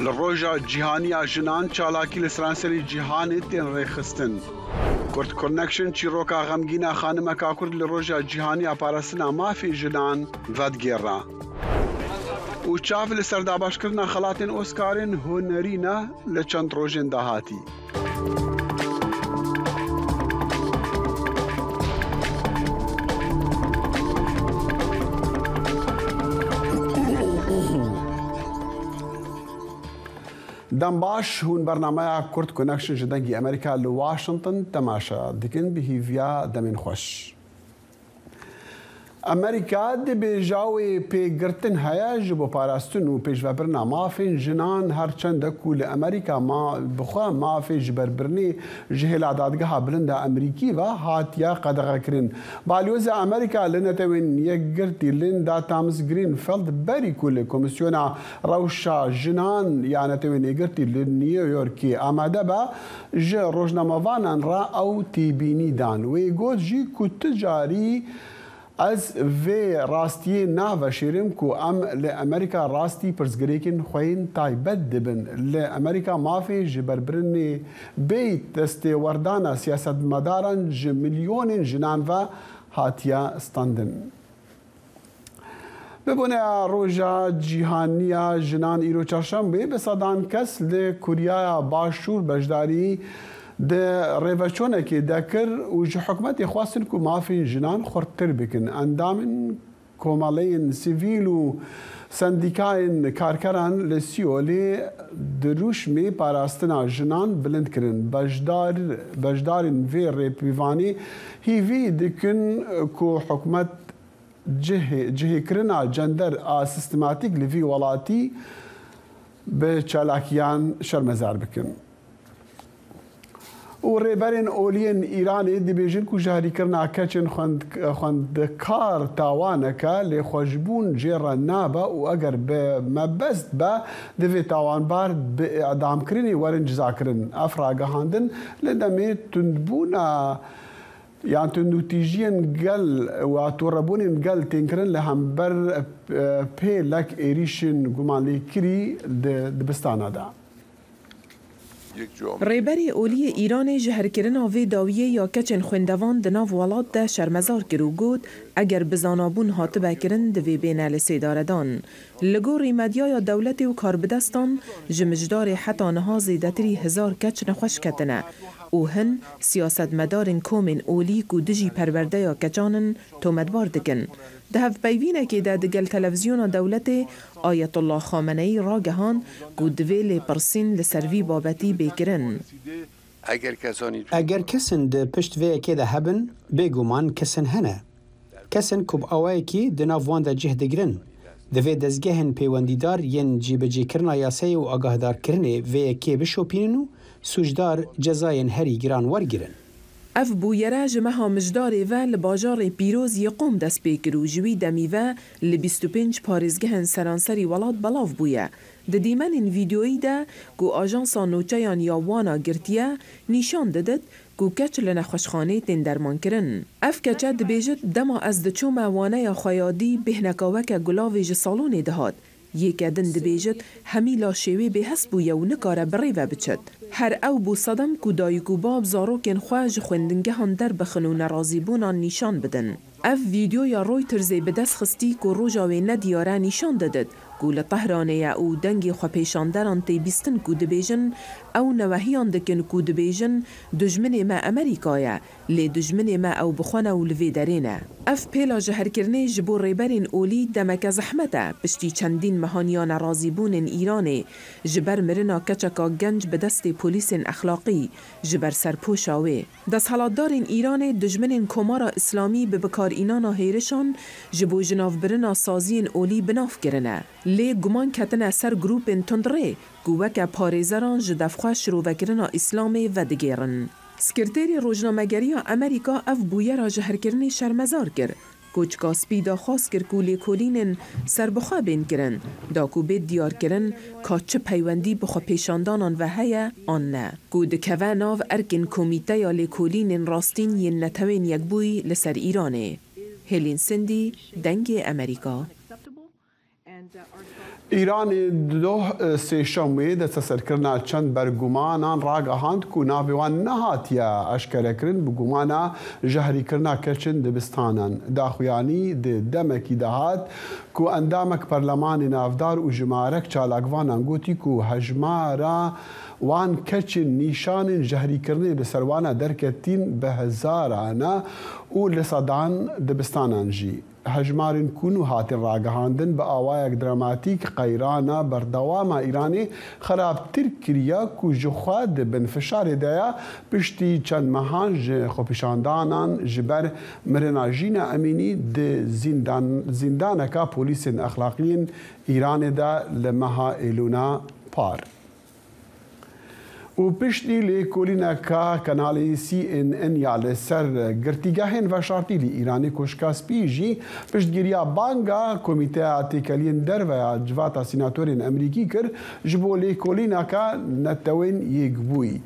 لروجا جیهانی جنان چالاکی لسرانسری جیهانی تین ریخستن کرد کنکشن چیروکا غمگینا خانم کاکرد لروجا جیهانی پارسنا مافی جنان ودگیرا و چاف لسرداباش کردنا خلاتین اوسکارین هنرینا لچند روجن دهاتی دم باش هون برنامه کرد کنکشن جدنگی امریکا لواشنطن تماشا دکن بهیویا دمین خوش امریکا دی بیجاوی پیگرتن هیا جبو پاراستن و پیشوا برنا مافین جنان هرچند کول امریکا ما بخوا مافی جبربرنی جهل عدادگاه بلند امریکی و هاتیا قدغه کرن بالیوز امریکا لنتوین یک گرتی لندا تامز گرین فلد بری کول کمیسیونا روشا جنان یعنی توین گرتی لنیویورکی آماده با ج روزنامه‌وانان را او تیبینی دان و گوت جی کتجاری از وی راستی ناو شیرم کو ام لامریکا راستی پرزگریکن خوین تایبت دبن لامریکا مافی جبربرنی بیت دستی وردانا سیاست مدارن ملیون جنان و هاتیا استندن ببونه روژا جیهانیا جنان ایرو چهارشنبه به صدان کس لکوریا باشور بجداری ده ریوچونه که دکر و جو حکومت خواستن که مافی جنان خورتر بکن اندامن کومالین سیویل و سندیکاین کارکران لسیولی دروش می پاراستنا جنان بلند کرن بجدارن وی ریپیوانی هیوی دکن که حکومت جهی کرنا جندر سیستماتیک لفی ولاتی به چالاکیان شرمزار بکن و ریبرین اولین ایرانی دیبیجن کو جاری کرنا کچن خوندکار تاوانکا لی خوشبون جیرا نابا و اگر به مبست با دوی تاوان بار به اعدام کرنی ورن جزا کرن افراغ هاندن لدمی تندبونا يعني تنوتيجين قل وتوربون قل تنكرن لهم بر بي لك إيريشن قمالي كري دبستانا دا ریبری اولی ایران جهرکرنا وی داویه یا کچن خوندوان دناو ولاد ده شرمزار کرو گود اگر بزانابون هاتبه کرن دوی بینه لسیداردان. لگو ریمدیا یا دولت و کاربدستان جمجدار حتی نها زیدتری 1000 کچ نخوش کتنه او هن سیاست مدارن کومن اولی کو دجی پرورده یا کچانن تومدبار دکن. ده هف بیوینه که ده دگل تلویزیون دولت آیت الله خامنه‌ای را گهان کو دوی لپرسین لسروی بابتی بکرن. اگر کسن ده پشت وی که ده هبن بگومان کسن هنه. کسن کب آوائی که ده نافوان ده جه دگرن. دوی دزگهن پیوندیدار ین جیبجی کرنا یاسه و آگاهدار کرنه وی که بشوپیننو سوجدار جزاین هری گران ورگرن. اف بویره جمعها مجداره و لباجار پیروز یقوم دست بیکرو جوی دمی و ل25 پارزگهن سرانسری ولاد بلاف بویه. ده دیمن این ویدیویی ده گو آجانسا نوچایان یا وانا گرتیه نشان دادد گو کچ لنخوشخانه تین درمان کرن. اف کچه دبیجت دما از دچوم وانه یا خیادی بهنکاوک گلاوی جسالون دهاد. یک دن دبیجت همیلا شوی به حس بویه و نکاره بری و بچد. هر او بو صدم کو دایکو باب زاروکن خواج خوندنگه هن در بخنو نرازی بونان نشان بدن. اف ویدیو یا رویترزی به دست خستی کو روژاوی ندیاره نشان دادد. گول طهرانه او دنگی خو پیشاندران تی بیستن کو دبیجن او نوهیان دکن کو دبیجن دجمن ما امریکایه لی دجمن ما او بخونه و لوی درینه. اف پیلا جهر کرنه جبو ریبرین اولی دمک زحمته پشتی چندین مهانیان رازیبون ایرانه جبر مرنا کچکا گنج به دست پولیس اخلاقی جبر سرپوشاوه. دست حالاتدارین ایران دجمن کمارا اسلامی به بکار اینانا هیرشان جبو جناف برنا سازین اولی بناف کرنه. لی گمان کتنه سر گروپ تندره گوک پارێزەران ji devxwe şirovekirina Îslamê vedigerin. Sekreterê Rojnamegeriya Amerîka ev bûyera ji herkirinê şermezar kir. Koçka spî daxwast kir ku lêkolînên serbixwe bên kirin. Da ku bê diyar kirin ka çi peywendî bi xwepêşandanan ve heye an ne. Ku dikeve nav erkên komîteya lêkolînên rastîn yên netewên yekbûyî li ser Îranê. Hêlin Sindî, Dengê Amerîka. ایرانی دو سێشەمێ دەستە سەرکردنا چەند بەرگومانان ڕاگەهاند و ناوێوان نەهاتیە ئەشکەرەکردن بگومانە ژەهریکردنا کەچن دبستانان داخویانی دەمەکی دەهات و ئەندامێک پەرلەمانی ناودار و ژمارەك چالاکوانان گوتی و هەژمارە وان کەچن نیشانن ژەهریکردنی بەسەروانە دەرکەتین بە هەزارانە و لە سەدان دبستانان ژی. هەژمارن کون و هاتن ڕاگەهاندن بە ئاوایەک دراماتیک قەیرانە بەردەوامە ئیرانی خراپتر کریە و ژخوا دبن فشارێدایە پشتی چەند مەهان ji خۆپیشاندانان ji ber mirina jîna Emînî di zîndaneka polîsên exlaqiyên Îranê de li meha Êlûna par. و پشتی لێکۆلینەکە کەناڵی CNN یا لەسەر گرتیگەهێن ڤەشارتی ئیرانی کۆشکاسپی ژی پشتگیریە بانگا کۆمیتەیە تێکەلیên دەرڤەیە civata سیناتۆرên ئەمریکی کرد ji bo lêkolîneka netewên yêkbûyî.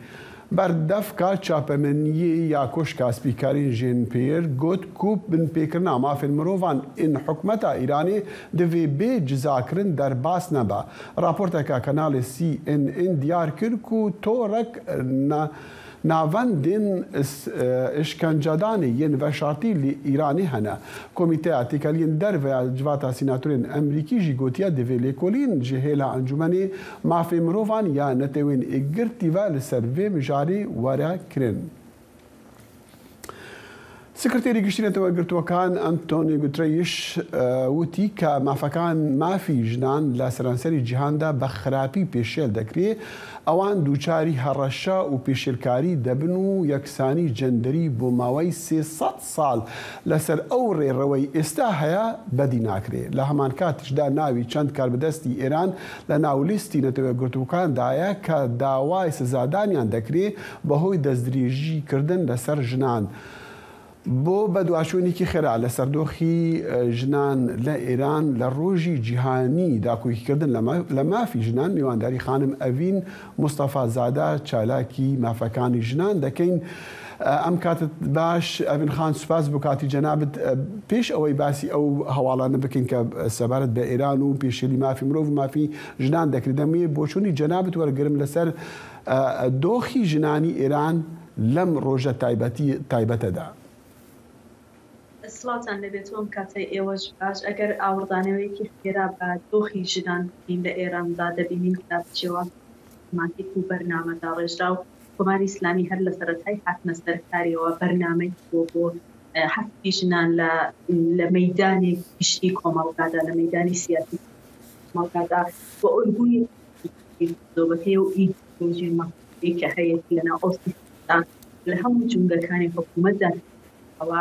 Berdevka çapemeniyê ya koşkasپîkarên jên pêr got ku bin pêkirina mafên mirovan ên hikûmeta Îranê divê bê cizakirin derbas nebe. Raporteka kanalê CNN diyar kir ku torek navendên işkencedanê yên veşartî li Îranê hene. Komîteya têkeliyên derve civata sînatorên Emerîkî jî gotiya divê lêkolîn ji hêla encûmenê mafê mirovan ya netewên girtî ve li ser vê mijarê were kirin. سکرتێری گشتی نەتەوە گرتووەکان ئەنتۆنی گوترەیش وتی کە مافەکان مافی ژنان لە سەرانسەری جیهاندا بە خراپی پێشێل دەکرێت ئەوان دووچاری هەڕەشە و پێشێلکاری دەبن و یەکسانی جەندەری بۆ ماوەی 300 ساڵ لەسەر ئەو ڕێڕەوەی ئێستا هەیە بەدی ناکرێت. لە هەمان کاتیشدا ناوی چەند کاربەدەستی ئێران لە ناولیستی نەتەوە گرتووەکاندایە کە داوای سزادانیان دەکرێت بەهۆی دەستدرێژیکردن لەسەر ژنان. بۆ بەدواشوێنێکی خێرا لە سەردۆخی ژنان لە ئێران لە ڕۆژی جیهانی داکۆکیکردن لە مافی ژنان میوانداری خانم ئەڤین مستەفا زادە چالاکی مافەکانی ژنان دەکەین. ئەم کاتت باش ئەڤین خان سوپاس بۆ کاتی جەنابەت پێش ئەوەی باسی ئەو هەواڵانە بکەین کە سەبارەت بە ئێران و پێشێلی مافی مرۆڤ و مافی ژنان دەکرێت دەمێ بۆچوونی جەنابەت وەرگرم لەسەر دۆخی ژنانی ئێران لەم ڕۆژە تایبەتەدا. سڵاتان لەبێتۆم کاتەی ئێوەش باش ئەگەر ئاوردانەوەیەکی خێرا بە دۆخی ژنان بین لە ئێراندا دەبینین کتابچێوە ماتیک و بەرنامەدا ڕێژرا و کۆماری ئیسلامی هەر لە سەرەتای هاتنە سەرکاریەوە بەرنامەی بۆ حەقی ژنان لە مەیدانی گشتی کۆمەڵگادا لە مەیدانی سیاسی کۆمەڵگادا بۆ ئەلگووی زۆبەکەی و ئیدۆلۆژی کە هەیە لەناو ئۆسیستان لە هەموو جونگەکانی حکوومەتدا ئەوە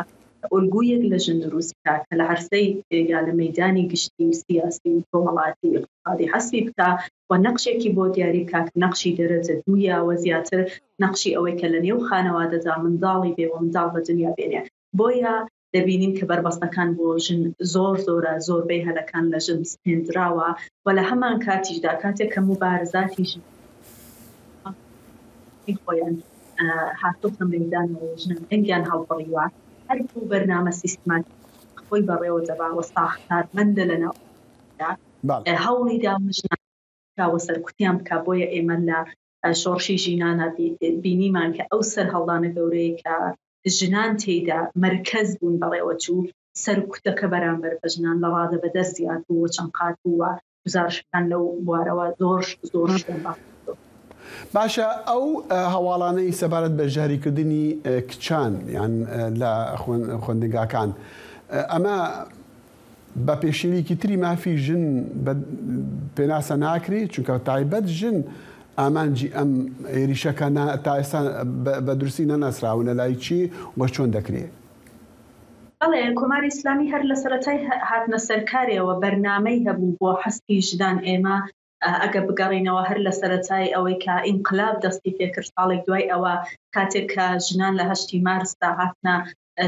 ئۆلگویەک لە ژن دروست بکات کە لە هەرسەی یا لە مەیدانی گشتی سیاسی و کۆمەڵاتی اقتصادی حەسبی بکە و نەقشێکی بۆ دیاری بکات نەقشی دەرەجە دوویەوە زیاتر نەقشی ئەوەی کە لە نێو خانەوادەدا منداڵی بێ و منداڵ بە دنیا بێنێ. بۆیە دەبینین کە بربەستەکان بۆ ژن زۆرە زۆربەی هەلەکان لە ژن سپێنراوە و لە هەمان کاتیشدا کاتێک کە مبارزاتی ژن خۆیان هاتۆتە مەیدانەوە ژنان ئەنگیان هەڵبڕیوە هەر بەرنامە سیستماتی خۆی بەڕێوە دەباوە ساختارمەندە لەناودا هەوڵی دامژناوە سەرکوتیان بکە. بۆیە ئێمە لە شۆڕشی ژینانە بینیمان کە ئەو سەر هەڵدانە گەورەیە کە ژنان تێیدا مەرکەز بوون بەڕێوە چوو سەرکوتەکە بەرامبەر بە ژنان لە ڕادە بەدەست زیاد بوو چەند قات بووە گزارشەکان لەو بوارەوە زۆر باشە ئەو هەواڵانەی سەبارەت بە ژاریکردنی کچان یان لە خوێندنگاکان ئەمە بە پێشێویکی تری مافی ژن پێناسە ناکرێت چونکە تایبەت ژن ئامانجی ئەم عێریشەکە تا ئێستا بە دروستی نەناسراونە لای چی وە چۆن دەکرێت؟ بەڵێ کۆماری ئیسلامی هەر لە سەرەتای هاتنە سەرکارێەوە بەرنامەی هەبوو بۆ حەسکی ژنان. ئێمە ئەگە بگەڕینەوە هەر لە سەرەتای ئەوەی کە ئینقلاب دەستی پێکرد ساڵێک دوای ئەوە کاتێک کە ژنان لە 8 مارسدا هاتنە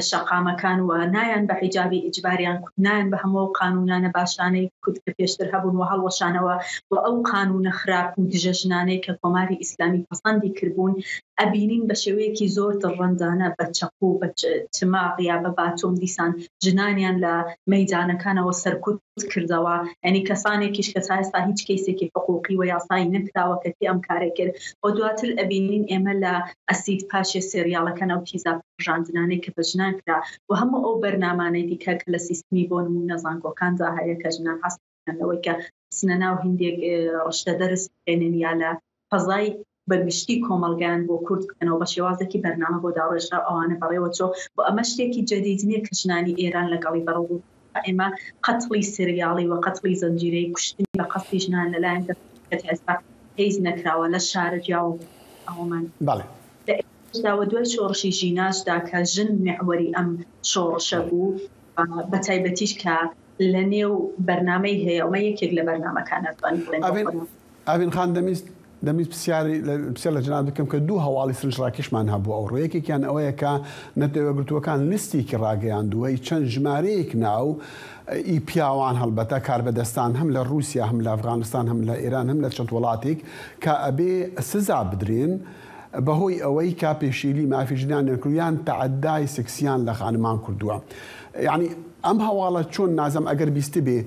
شەقامەکان و نایان بە حیجابی ئیجباریان کورد نایان بە هەموو قانونانە باشانەی کورد کە پێشتر هەبوون و هەڵوەشانەوە و ئەو قانونە خراپ و دژە ژنانەی کە کۆماری ئیسلامی پەسەندی کردبوون ئەبینین بە شێوەیەکی زۆر دڕەندانە بە چەقو بە چماق یا بە باتۆم دیسان ژنانیان لە مەیدانەکانەوە سەرکوت کردەوە ینی کەسانێکیش کە تا ئێستا هیچ کەیسێکی حقوقی و یاسایی نەکراوە کە ئەم کارێک کرد و دواتر ئەبینین ئێمە لە ئەسید پاشێ سریاڵەکان ئەو تیزا ژاندنانەی کە بە ژنان کرا و هەموو ئەو بەرنامانەی دیکە کە لە سیستمی بۆ نمونە زانکۆکاندا هەیە کە ژنان هەستەوەی کە سنە ناو هندێک ڕشتە دەرس بێنن یا لە فەزای بەگشتی کۆمەلگیان بۆ کورد بکەنەوە بە شێوازێکی بەرنامە بۆ داڕێژرا ئەوانە بەڕێوە چۆ بۆ ئەمە شتێکی جەدید نییە کە ژنانی ئێران لەگەڵی بەڕەو ئێمە قەتڵی سریاڵی و قەتڵی زەنجیرەی کوشتنی بە قەستی ژنان لەلایەن کە ئێستا هیچ نەکراوە لە شارەجیا و ئەومان داوە دوای شۆڕشی ژیناشدا کە ژن محوەری ئەم شۆڕشە بوو بە تایبەتیش کە لە نێو بەرنامەی هەیە ئەمە یەکێک لە بەرنامەکانە ئاوین خان دەمویست پرسیار لە جناب بکەم کە دوو هەواڵی سنجڕاکیشمان هەبوو ئەو ڕۆیەکێکیان ئەوەیە کە نەتەوە گرتووەکان لیستێکی ڕاگەیاندووە چەند ژمارەیەک ناو ئی پیاوان هەڵبەتە کاربەدەستان هەم لە رووسیا هەم لە ئەفغانستان هەم لە ئێران هەم لە چەند وڵاتێک کە ئەبێ سزا بدرێن بەهۆی ئەوەی کا پێشیلی مافی ژنان نەکرویان تەعەدای سکسیان لە خانمان کردووە. یعنی ئەم هەواڵە چۆن نازەم ئەگەر بیستی بێ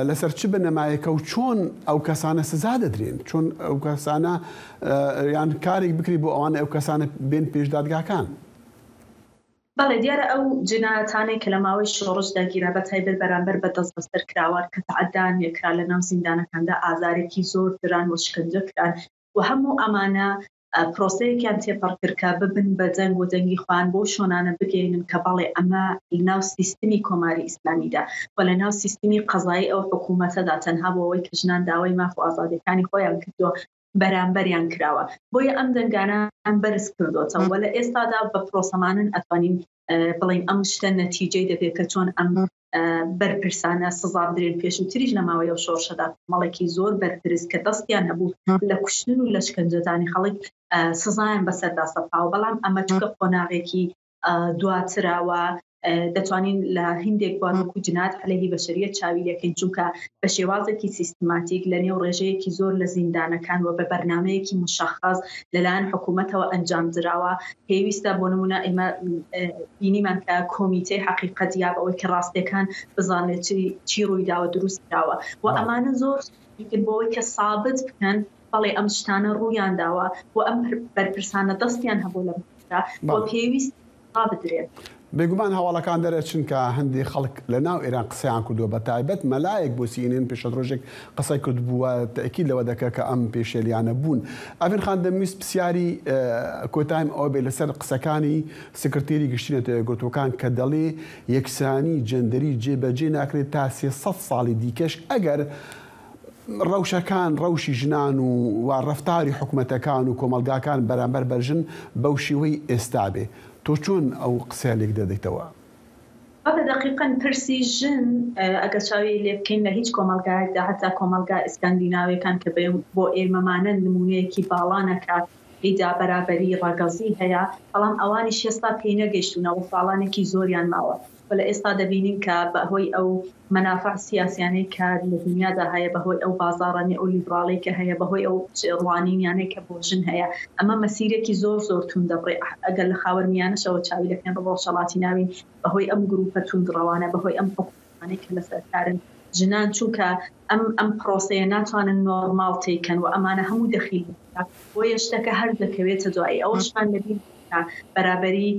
لەسەر چ بنەمایەکە و چۆن ئەو کەسانە سزا دەدرێن چۆن ئەو کەسانە یان کارێک بکری بۆ ئەوانە ئەو کەسانە بێن پێشدادگاکان. بەڵێ دیارە ئەو جنایەتانەی کە لە ماوەی شۆڕشدا گیرا بە تایبەت بەرامبەر بە دەست بەسەر کراوان کە تەعەدان یەکرا لە ناو زیندانەکاندا ئازارێکی زۆر دران و شکنجە کران و هەموو ئەمانە پرۆسەیەکیان تێپەڕکردکە ببن بە جەنگ و دەنگی خوان بۆ شۆنانە بگەینن کە بەڵێ ئەمە ناو سیستمی کۆماری ئیسلامیدا و لە ناو سیستمی قەزایی ئەو حکوومەتەدا تەنها بۆ ئەوەی کە ژنان داوای ماف و ئازادیەکانی خۆیان کردووە بەرامبەریان کراوە بۆیە ئەم دەنگانان بەرز کردوتەوە لە ئێستادا بە پرۆسەمانن ئەتوانین بڵین ئەم شتە نەتیجەی دەبێت کە چۆن ئەم بەرپرسانە سزا بدرێن پێشووتریش لە ماوەی ئەو شۆڕشەدا مەڵێکی زۆر بەرپرس کە دەستیان هەبوو لە کوشتن و لە شکنجەدانی خەڵک سزایان بەسەردا سەپاوە بەڵام ئەمە چونکە قۆناغێکی دواتراوە دەتوانین لە هندێک وانوەکو جنایەت عەلەیهی بەشەریەت چاوی لەکەین چونکە بە شێوازێکی سیستماتیک لە نێو ڕێژەیەکی زۆر لە زیندانەکان و بە بەرنامەیەکی مشەخص لەلایەن حکوومەتەوە ئەنجام دراوە پێویستە بۆ نمونە ئێمە بینیمان کە کۆمیتەی حەقیقەت یا بەوەی کە ڕاستیەکان بزانێت چی ڕوویداوە دروست کراوە و ئەمانە زۆر بۆەوەی کە سابت بکەن بەڵێ ئەم شتانە ڕوویان داوە و ئەم بەرپرسانە دەستیان هەبوو لە بۆ پێویست بدرێت. بێگومان هەواڵەکان دەرەچن کە هەندی خەڵک لە ناو ئێران قسەیان کردووە بە تایبەت مەلایەک بۆ سینێن پێشە ڕۆژێک قسەی کرد بووە تەکید لەوە دەکە کە ئەم پێشێلیانە بوون. ئەڤین خان دەمویست پرسیاری کۆتایم ئەوە بێ لەسەر قسەکانی سکرتێری گشتی نەتەوە گرتوەکان کە دەڵێ یەکسانی جەندەری جێبەجێ ناکرێت تا 300 ساڵی دیکەش ئەگەر ڕەوشەکان ڕەوشی ژنان و ڕەفتاری حکوومەتەکان و کۆمەلگاکان بەرامبەر بەرژن بەو شێوەی ئێستا بێ. تۆ چۆن ئەو قسەیەک دەدەیتەوە؟ دقیقاً پرسی ژن ئەگەر چاوی لێ بکەین لە هیچ کۆمەلگایەکدا هەتا کۆمەلگا ئیسکاندیناویەکان کە بۆ ئێمەمانە نمونەیەکی باڵانەکات ئیدا بەرابەری ڕەگەزی هەیە بەڵام ئەوانی شێستا پێی نەگەیشتونەوە ساڵانێکی زۆریان ماوە لە ئێستا دەبینین کە بەهۆی ئەو مەنافع سیاسیانەی کە لە دنیادا هەیە بەهۆی ئەو بازاڕانی ئەو لیبراڵی کە هەیە بەهۆی ئەو ڕوانینیانەی کە بۆ ژن هەیە ئەمە مەسیرێکی زۆر زۆر تون دەبڕێ ئەگەر لە خاوەرمیانەشەوە چاوی لەکەن بە ڕۆژهەڵاتی ناوین بەهۆی ئەم گروپە توندڕەوانە بەهۆی ئەم حکومانەی کە لەسەرکارن ژنان چونکە ئەم پرۆسەیە ناتوانن نۆرماڵ تێکەن و ئەمانە هەموو دەخیل بۆ یەشتەکە هەر دەکەوێتە دوایی ئەوەشمان لەبین بەرابەری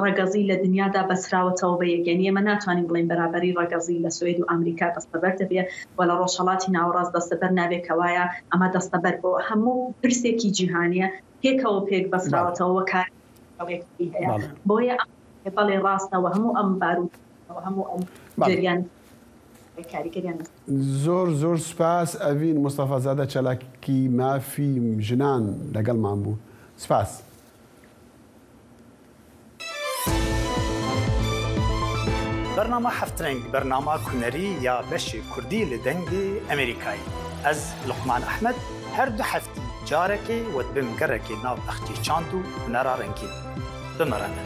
ڕەگەزی لە دنیادا بەسراوەتەوە بە یەکێنی ئێمە ناتوانین بڵین بەرابەری ڕەگەزی لە سوێد و ئەمریکا دەستەبەر دەبێت و لە ڕۆژهەڵاتی ناوەڕاست دەستەبەر نابێت کەوایە ئەمە دەستەبەر بۆ هەموو پرسێکی جیهانیە پێکەوە پێک بەسراوەتەوە کارێکی هەیە بۆیە بەڵێ ڕاستەوە هەموو ئەم بارودەوە هەموو ئەم جریان زۆر زۆر سپاس ئەڤین مستەفا زادە چەلاکی مافی ژنان لەگەڵمان بوو. سپاس. برنامه هفترنگ برنامه کنری یا بشی کردی لدنگی امریکایی از لقمان احمد هر دو هفتی جارکی و بمگرکی ناو اختی چاندو نرارنگی بمرنه.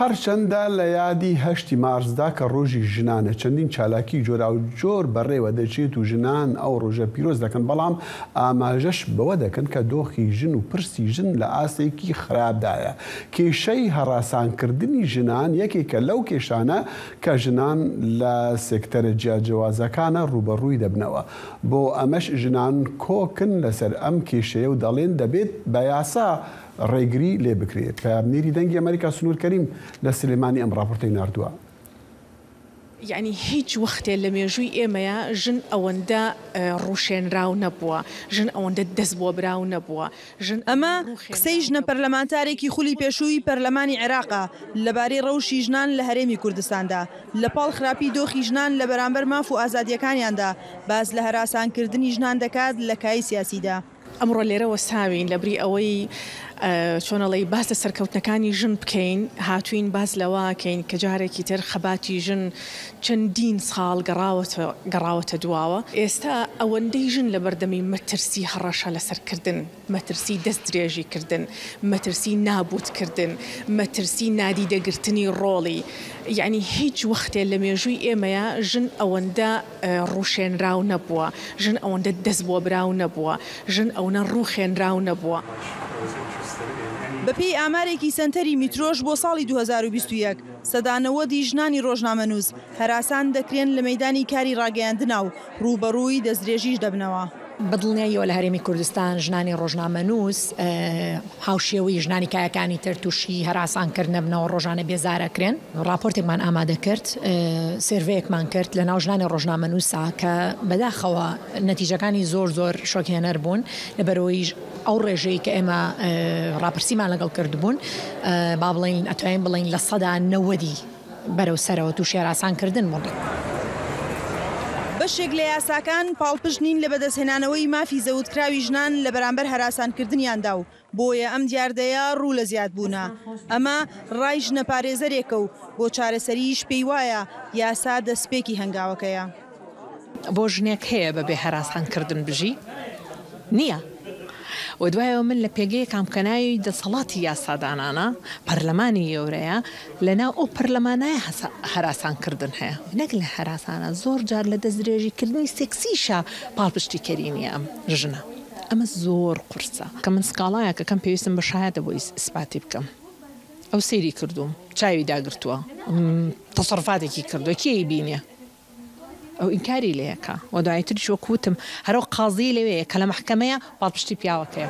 هەرچەندە لە یادی 8 مارسدا کە ڕۆژی ژنانە چەندین چالاکی جۆرا و جۆر بەڕێوە دەچێت و ژنان ئەو ڕۆژە پیرۆز دەکەن، بەڵام ئاماژەش بەوە دەکەن کە دۆخی ژن و پرسی ژن لە ئاسێکی خراپدایە. کێشەی هەڕاسانکردنی ژنان یەکێکە لەو کێشانە کە ژنان لە سێکتەرە جیاجەوازەکانە ڕوبەڕووی دەبنەوە. بۆ ئەمەش ژنان کۆکن لەسەر ئەم کێشەیە و دەڵێن دەبێت بە یاسا ڕێگری لێ بکرێت. پایابنێری دەنگی ئەمریکا سنوور کەریم لە سلێمانی ئەم راپۆرتەی ناردووە. یعنی هیچ وەختێ لە مێژووی ئێمەیە ژن ئەوەندە ڕوشێنراو نەبووە، ژن ئەوەندە دەست بۆ براو نەبووە. ئەمە قسەی ژنە پەرلەمانتارێکی خولی پێشووی پەرلەمانی عێراقا لەبارەی ڕەوشی ژنان لە هەرێمی کوردستاندا لە پاڵ خراپی دۆخی ژنان لە بەرامبەر ماف و ئازادیەکانیاندا باز لە هەراسانکردنی ژنان دەکات لە کای سیاسیدا. ئەمڕۆ لێرەوە ساوین لەبری ئەوەی چۆنەڵی باز لە سەرکەوتنەکانی ژن بکەین، هاتوین باز لەواکەین کە جارێکی تر خەباتی ژن چەندین ساڵ گەڕاوەتە دواوە. ئێستا ئەوەندەی ژن لە بەردەمی مەترسی هەڕەشە لەسەرکردن، مەترسی دەست درێژیکردن، مەترسی نابوتکردن، مەترسی نادیدەگرتنی ڕۆڵی. یعنی هیچ وەختێ لە مێژووی ئێمەیە ژن ئەوەندە ڕوشێنراو نەبووە، ژن ئەوەندە دەست بۆ براو نەبووە، ژن ئەوەندە ڕووخێنراو نەبووە. بەپێی ئامارێکی سنتەری میترۆش بۆ ساڵی 2021 سەدانەوەدی ژنانی ڕۆژنامەنووس هەراسان دەکرێن لە مەیدانی کاری ڕاگەیاندنا و ڕوبەڕووی دەستدرێژیش دەبنەوە. بەدڵنیاییەوە لە هەرێمی کوردستان ژنانی ڕۆژنامەنووس هاوشێوەی ژنانی کایەکانی تر تووشی هەراسانکردنە بنەوە ڕۆژانە بێزارەکرێن. ڕاپۆرتێکمان ئامادە کرد، سێرڤەیەکمان کرد لە ناو ژنانی ڕۆژنامەنووسا کە بەداخەوە نەتیجەکانی زۆر شۆکێنەر بوون لەبەرەوەی ئەو ڕێژەی کە ئێمە ڕاپرسیمان لەگەڵ کردبوون، با بڵین ئەتوانین بڵین لە 90 بەرەو سەرەوە تووشی هەراسانکردن بوون. بەشێک لە یاساکان پاڵپشت نین لە بەدەستهێنانەوەی مافی زەوتکراوی ژنان لە بەرامبەر هەراسانکردنیاندا و بۆیە ئەم دیاردەیە ڕوو لە زیاد بوونە. ئەمە ڕای ژنە پارێزەرێکە و بۆ چارەسەریش پێی وایە یاسا دەستپێکی هەنگاوەکەیە. بۆ ژنێک هەیە بەبێ هەراسانکردن بژی؟ نییە. و دوایەوە من لە پێگەی کامکەناوی دەسەڵاتی یاسادانانە پەرلەمانی گەورەیە لەناو ئەو پەرلەمانایە هەراسانکردن هەیە، نەک لە هەراسانە زۆر جار لە دەستدرێژیکردنی سێکسیشە پاڵپشتیکەرینی ئەم ژنە. ئەمە زۆر قورسە کە من سکاڵایەکە کەم پێویستم بە شایەتە بۆی ئیسپاتی بکەم. ئەو سێری کردوم، چاوی داگرتووە، تەسەڕفاتێکی کردووە، کێی بینێ؟ ئەو ئینکاری لەیەکە و دوایتریش وەکوتم هەرو قازی لەوەیە کە لە محکەمەیە پاڵپشتی پیاوەکەیە.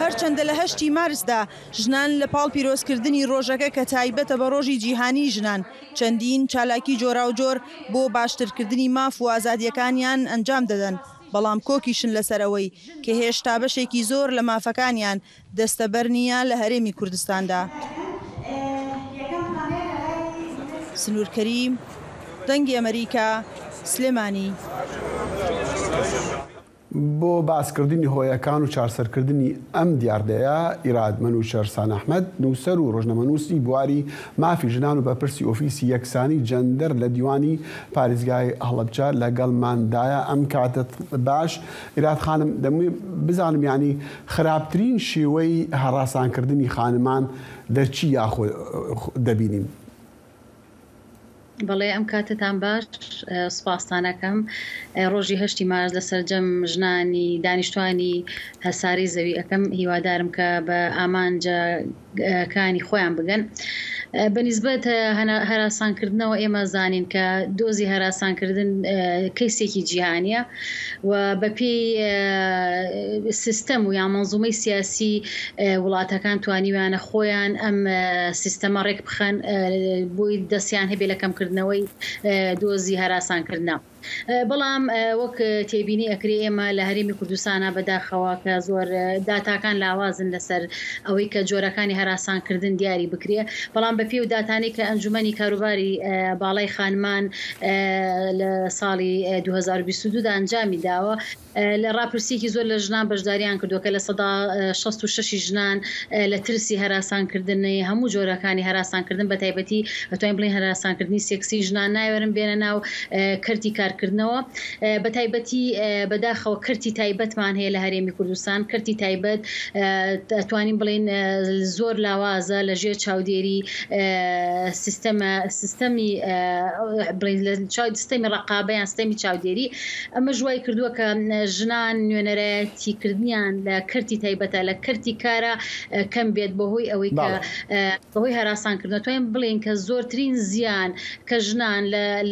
هەرچەندە لە 8 مارسدا ژنان لە پاڵ پیرۆزکردنی ڕۆژەکە کە تایبەتە بە ڕۆژی جیهانی ژنان چەندین چالاکی جۆرا و جۆر بۆ باشترکردنی ماف و ئازادیەکانیان ئەنجام دەدەن، بەڵام کۆکیشن لەسەرەوەی کە هێشتا بەشێکی زۆر لە مافەکانیان دەستەبەر نییە لە هەرێمی کوردستاندا. سنوور کەریم، دەنگی ئەمریکا، سلێمانی. بۆ باسکردنی هۆیەکان و چارسەرکردنی ئەم دیاردەیە ئیراد منوچەر سان ئەحمەد نووسەر و ڕۆژنەمەنووسی بواری مافی ژنان و بەپرسی ئۆفیسی یەکسانی جەندەر لە دیوانی پارێزگای هەڵەبجە لەگەڵماندایە. ئەم کاتت باش ئیراد خانم، دەمووی بزانم یعنی خراپترین شێوەی هەڕاسانکردنی خانمان دەرچی یاخۆ دەبینیم؟ بەڵێ ئەم کاتتان باش، سوپاسانەکەم. ڕۆژی 8 مارس لە سەرجەم ژنانی دانیشتوانی هەساری زەوی ئەەکەم، هیوادارم کە بە ئامانجەکانی خۆیان بگەن. بەنسبەت هەراسانکردنەوە ئێمە زانین کە دۆزی هەراسانکردن کەیسێکی جیهانیە و بەپێی سیستەم و یا مەنزومەی سیاسی وڵاتەکان توانیویانە خۆیان ئەم سیستەمە ڕێک بخەن بۆی دەستیان هەبێ لە کەمکردنەوەی دۆزی هەراسانکردنە. بەڵام وەک تێبینی ئەکری ئێمە لە هەرێمی کوردستانە بەداخەوە کە زۆر داتاکان لاوازن لەسەر ئەوەی کە جۆرەکانی هەراسانکردن دیاری بکرێ، بەڵام بە پێی و داتانی کە ئەنجومەنی کاروباری باڵای خانمان لە ساڵی 2022دا ئەنجامی داوە، لە ڕاپرسیەکی زۆر لە ژنان بەشداریان کردووە کە لە 66 ژنان لە ترسی هەراسانکردنی هەموو جۆرەکانی هەراسانکردن بە تایبەتی ئەتوانین بڵین هەراسانکردنی سێکسی ژنان نایوەرن بێنە ناو کردی کار کارکردنەوە بە تایبەتی بەداخەوە کردی تایبەتمان هەیە لە هەرێمی کوردستان کردی تایبەت توانین بڵین زۆر لاوازە لە ژێر چاودێری سیستەمی ڕقابەیان سیستەمی چاودێری ئەمە ژوای کردووە کە ژنان نوێنەرایەتیکردنیان لە کردی تایبەتە لە کردی کارە کەم بێت بەهۆی ئەوەی کە بەهۆی هەراسانکردنەوە توانین بڵین کە زۆرترین زیان کە ژنان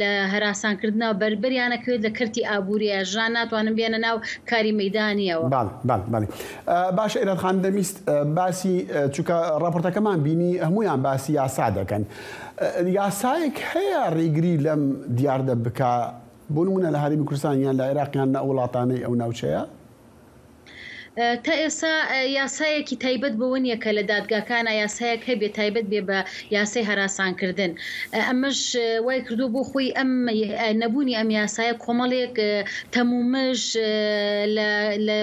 لە هەراسانکردنەوە بەربەریانەکەوێت لە کردی ئابووریە ژنان ناتوانن بێنە ناو کاری مەیدانیەوە. باشە ئێراد خان دەمیست باسی چونکە ڕاپۆرتەکەمان بینی هەمویان باسی یاسا دەکەن. یاسایەک هەیە ڕێگری لەم دیاردە بکە بۆ نمونە لە هەرێمی کوردستان یان لە عێراقیان لە وڵاتانەی ئەو ناوچەیە؟ تا ئێستا یاسایەکی تایبەت بەوە نیە کە لە دادگاکانە یاسایەک هەبێت تایبەت بێ بە یاسای هەراسانکردن. ئەمەش وای کردو بۆ خۆی ئەم نەبوونی ئەم یاسایە کۆمەڵێک تەمومش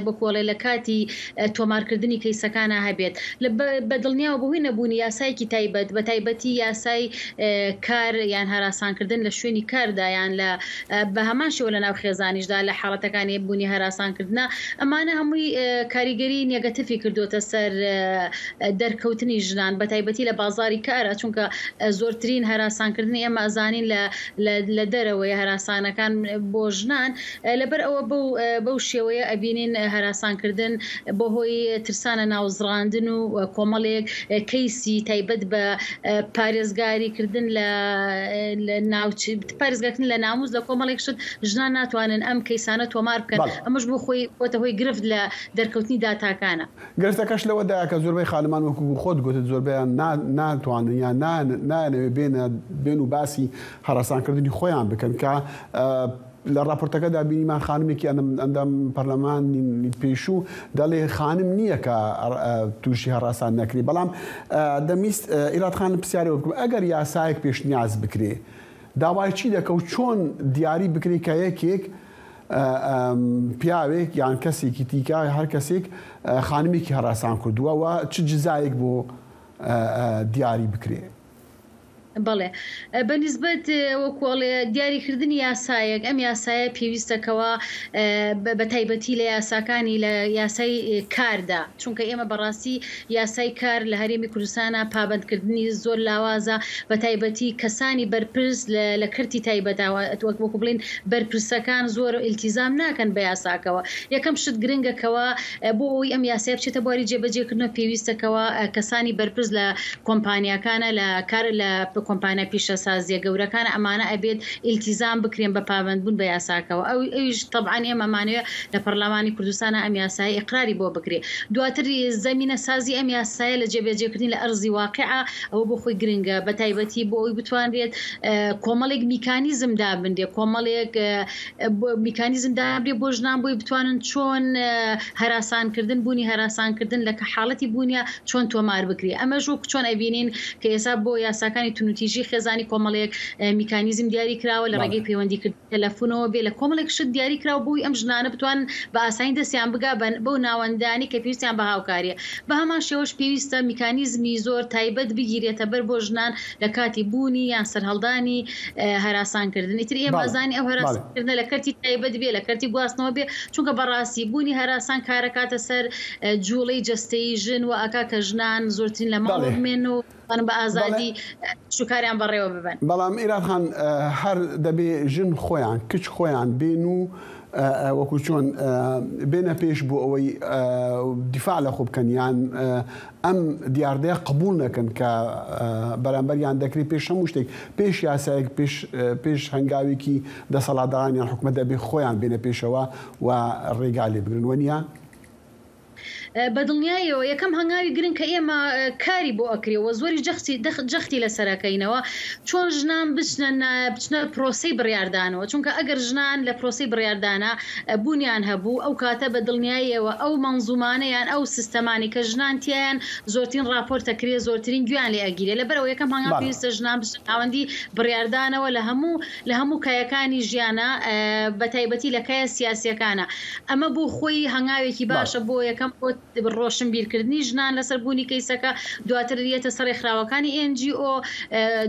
بەکۆڵێ لە کاتی تۆمارکردنی کەیسەکانە هەبێت بە دڵنیاوە بەهۆی نەبوونی یاسایەکی تایبەت بە تایبەتی یاسای کار یان هەراسانکردن لە شوێنی کاردا یان بە هەمان شێوە لە ناو خێزانیشدا لە حاڵەتەکانی بوونی هەراسانکردنا ئەمانە هەمووی کاریگەری نیگەتیفی کردوتە سەر دەرکەوتنی ژنان بە تایبەتی لە بازاری کارە چونکە زۆرترین هەراسانکردنی ئێمە ئەزانین لە دەرەوەی هەراسانەکان بۆ ژنان لەبەر ئەوە بەو شێوەیە ئەبینین هەراسانکردن بۆ هۆی ترسانە ناوزڕاندن و کۆمەڵێک کەیسی تایبەت بە پارێزگاریکردن پارێزگاکردن لە ناموز لە کۆمەڵێک شت ژنان ناتوانن ئەم کەیسانە تۆمار بکەن ئەمەش بۆ خۆی بۆتە هۆی گرفت لە دەرکەوتنی داتاکانە. گرفتەکەش لەوەدایە کە زۆربەی خانمان وەکو خۆت گوتت زۆربیان ناتوانن یان نانەوێت بێن و باسی هەراسانکردنی خۆیان بکەن کە لە راپۆرتەکەدا بینیمان خانمێکی ئەندام پەرلەمانی پێشوو دەڵێ خانم نییە کە تووشی هەراسان نەکری بەڵام دەمیست ئیراد خان پرسیارەوە بکەم ئەگەر یاسایەک پێشنیاز بکرێ داوای چی دەکە و چۆن دیاری بکرێ کە یەکێک پیاوێک یان کەسێکی دیکە هەر کەسێک خانمێکی هەراسان کردووە و چ جزایەک بۆ دیاری بکرێ؟ بەڵێ بەنسبەت وەکوڵێ دیاریکردنی یاسایەک ئەم یاسایە پێویستەکەوە بە تایبەتی لە یاساکانی لە یاسای کاردا چونکە ئێمە بەڕاستی یاسای کار لە هەرێمی کوردستانە پابندکردنی زۆر لاوازە بە تایبەتی کەسانی بەرپرس لە کردی تایبەتەوە وەکو بڵین بەرپرسەکان زۆر ئیلتیزام ناکەن بە یاساکەوە یەکەم شت گرنگەکەوە بۆ ئەوی ئەم یاسای بچێتە بواری جێبەجێکردنەوە پێویستەکەەوە کەسانی بەرپرس لە کۆمپانیاکانە لە کار لە کۆمپانیا پیشەسازیە گەورەکان ئەمانە ئەبێت ئیلتیزام بکرێن بە پابندبوون بە یاساکەوە ئەویش طبعاً ئێمەمانەوە لە پەرلەمانی کوردستانە ئەم یاسای ئیقراری بۆ بکرێ دواتر زەمینە سازی ئەم یاسایە لە جێبەجێکردنی لە ئەرزی واقعە ئەوە بۆ خۆی گرنگە بە تایبەتی بۆ ئەوی بتوانرێت کۆمەڵێک میکانیزم دابندێ کۆمەڵێک میکانیزم دابێ بۆ ژنان بۆی بتوانن چۆن هەراسانکردن بوونی هەراسانکردن لە حاڵەتی بوونیە چۆن تۆمار بکرێ ئەمەش وەک چۆن ئەبینین کە ئێستا بۆ یاساکانی تیژی خێزانی کۆمەڵێک میکانیزم دیاری کراوە لە ڕێگەی پەیوەندیکردن تەلەفۆنەوە بێ لە کۆمەڵێک شت دیاری کراوە بووی ئەم ژنانە بتوانن بە ئاسانی دەستیان بگا بەو ناوەندانی کە پێویستیان بە هاوکاریە بە هەمان شێوەش پێویستە میکانیزمی زۆر تایبەت بگیرێتە بەر بۆ ژنان لە کاتی بوونی یان سەرهەڵدانی هەراسانکردن ئیتر ئێمە زانی ئەو هەراسانکردن لە کەرتی تایبەت بێ لە کەرتی گواستنەوە بێ چونکە بەڕاستی بوونی هەراسان کارەکاتە سەر جوڵەی جەستەی ژن و ئاکا کە ژنان زۆرترین لە ماڵ بمێن و بە ئازادی شوکاریان بەڕێوە ببن. بەڵام ئیراد خان هەر دەبێ ژن خۆیان کچ خۆیان بێن و وەکو چۆن بێنە پێش بۆ ئەوەی دیفاع لە خۆ بکەن یان ئەم دیاردەیە قبول نەکەن کە بەرامبەریان دەکرێت پێش هەموو شتێک پێش یاسایەک پێش هەنگاوێکی دەسەڵاتداران یان حکومەت دەبێ خۆیان بێنە پێشەوە و ڕێگا لێ بگرن وەنیە؟ بەدڵنیایەوە یەکەم هەنگاوی گرنگ کە ئێمە کاری بۆ ئەکرێەوە زۆری جەختی لەسەرەکەینەوە چۆن ژنان بچنە پرۆسەی بڕاردانەوە چونکە ئەگەر ژنان لە پرۆسەی بڕاردانە بوونیان هەبوو ئەو کاتە بەدڵنیایەوە ئەو مەنزومانەیان ئەو سیستەمانی کە ژنان تیان زۆرترین راپۆرتەکرێ زۆرترین گویان لێ ئەگیرێ لەبەرەوە یەکەم هەنگاو پێویستە ژنان ناوەندی بڕاردانەوە لە هەموو کایەکانی ژیانە بە تایبەتی لە کایە سیاسیەکانە ئەمە بۆ خۆی هەنگاوێکی باشە بۆ یەکەم ڕۆشن بیرکردنی ژنان لەسەر بوونی کەیسەکە دواتر دێتە سەرێکخراوەکانی NGO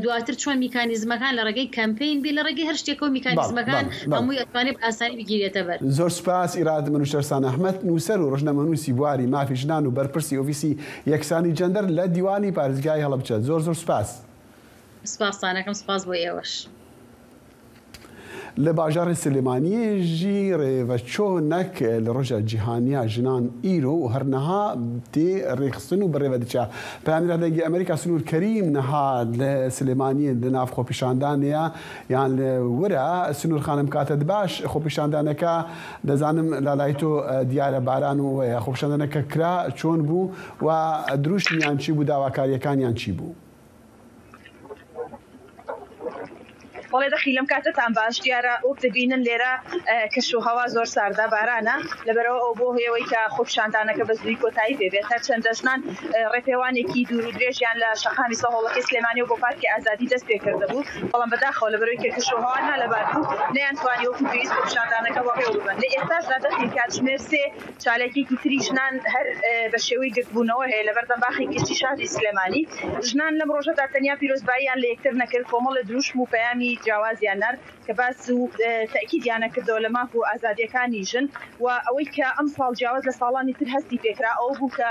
دواتر چۆن میکانیزمەکان لە ڕێگەی کەمپین بێ لە ڕێگەی هەر شتێک و میکانیزمەکان هەمووی ئەتوانێت ئاسانی بگیرێتە بەر. زۆر سپاس ئیراد منوشەرسان ئەحمەد نووسەر و ڕۆژنەمەنووسی بواری مافی ژنان و بەرپرسی ئۆفیسی یەکسانی جەندەر لە دیوانی پارێزگای هەڵەبجە. زۆر سپاس. سپاسانەکەم، سپاس بۆ ئێوەش. لە باژارێ سلێمانیێژی ڕێڤەچۆنەک لە ڕۆژە جیهانیا ژنان ئیرۆ و هەرنەها دێ ڕێخستن و بەڕێوە دچە. پامرادەگی ئەمریکا سنوور کەریم نەها لە سلێمانی لە ناو خۆپیشاندانەیە یان لە وەرە سنوور خانم کاتت باش خۆپیشاندانەکە دەزانم لالای تۆ دیارە باران و خۆپیشاندانەکە کرا چۆن بوو و دروشتیان چی بوو، داواکاریەکانیان چی بوو؟ بەڵێ دەخی لەم کاتتان باش دیارە وەک دەبینن لێرە کەشوهەوا زۆر ساردا بارانە لەبەرەوە ئەو بۆ هێوەی کە خۆپیشاندانەکە بە زووی کۆتایی بێت هەرچەندە ژنان ڕێپێوانێکی دوور و درێژیان لە شەقامی سەهۆڵەکەی سلێمانی و بۆ پارکی ئازادی دەست پێ کردە بوو، بەڵام بەداخەوە لەبەرەوەی کە کەشوهەوا نالەبار بوو نەیانتوانی وەکو پێویست خۆپیشاندانەکە بەڕێوە ببن. لە ئێستاشدا دەخی کاتژمێر سێ چالێکێکی تری ژنان هەر بە شێوەی گرتبوونەوە هەیە لە بەردەمباخی گشتی شاری سلێمانی. ژنان لەم ڕۆژەدا تەنیا پیرۆزباییان لە یەکتر نەکرد، کۆمەڵە دروشم و پەیامی جیاوازیان نەر کە باس و تاکیدیانە کردەوە لە ماف و ئازادیەکانی ژن و ئەوەی کە ئەم ساڵ جیاواز لە ساڵانی تر هەستی پێکرا ئەو بوو کە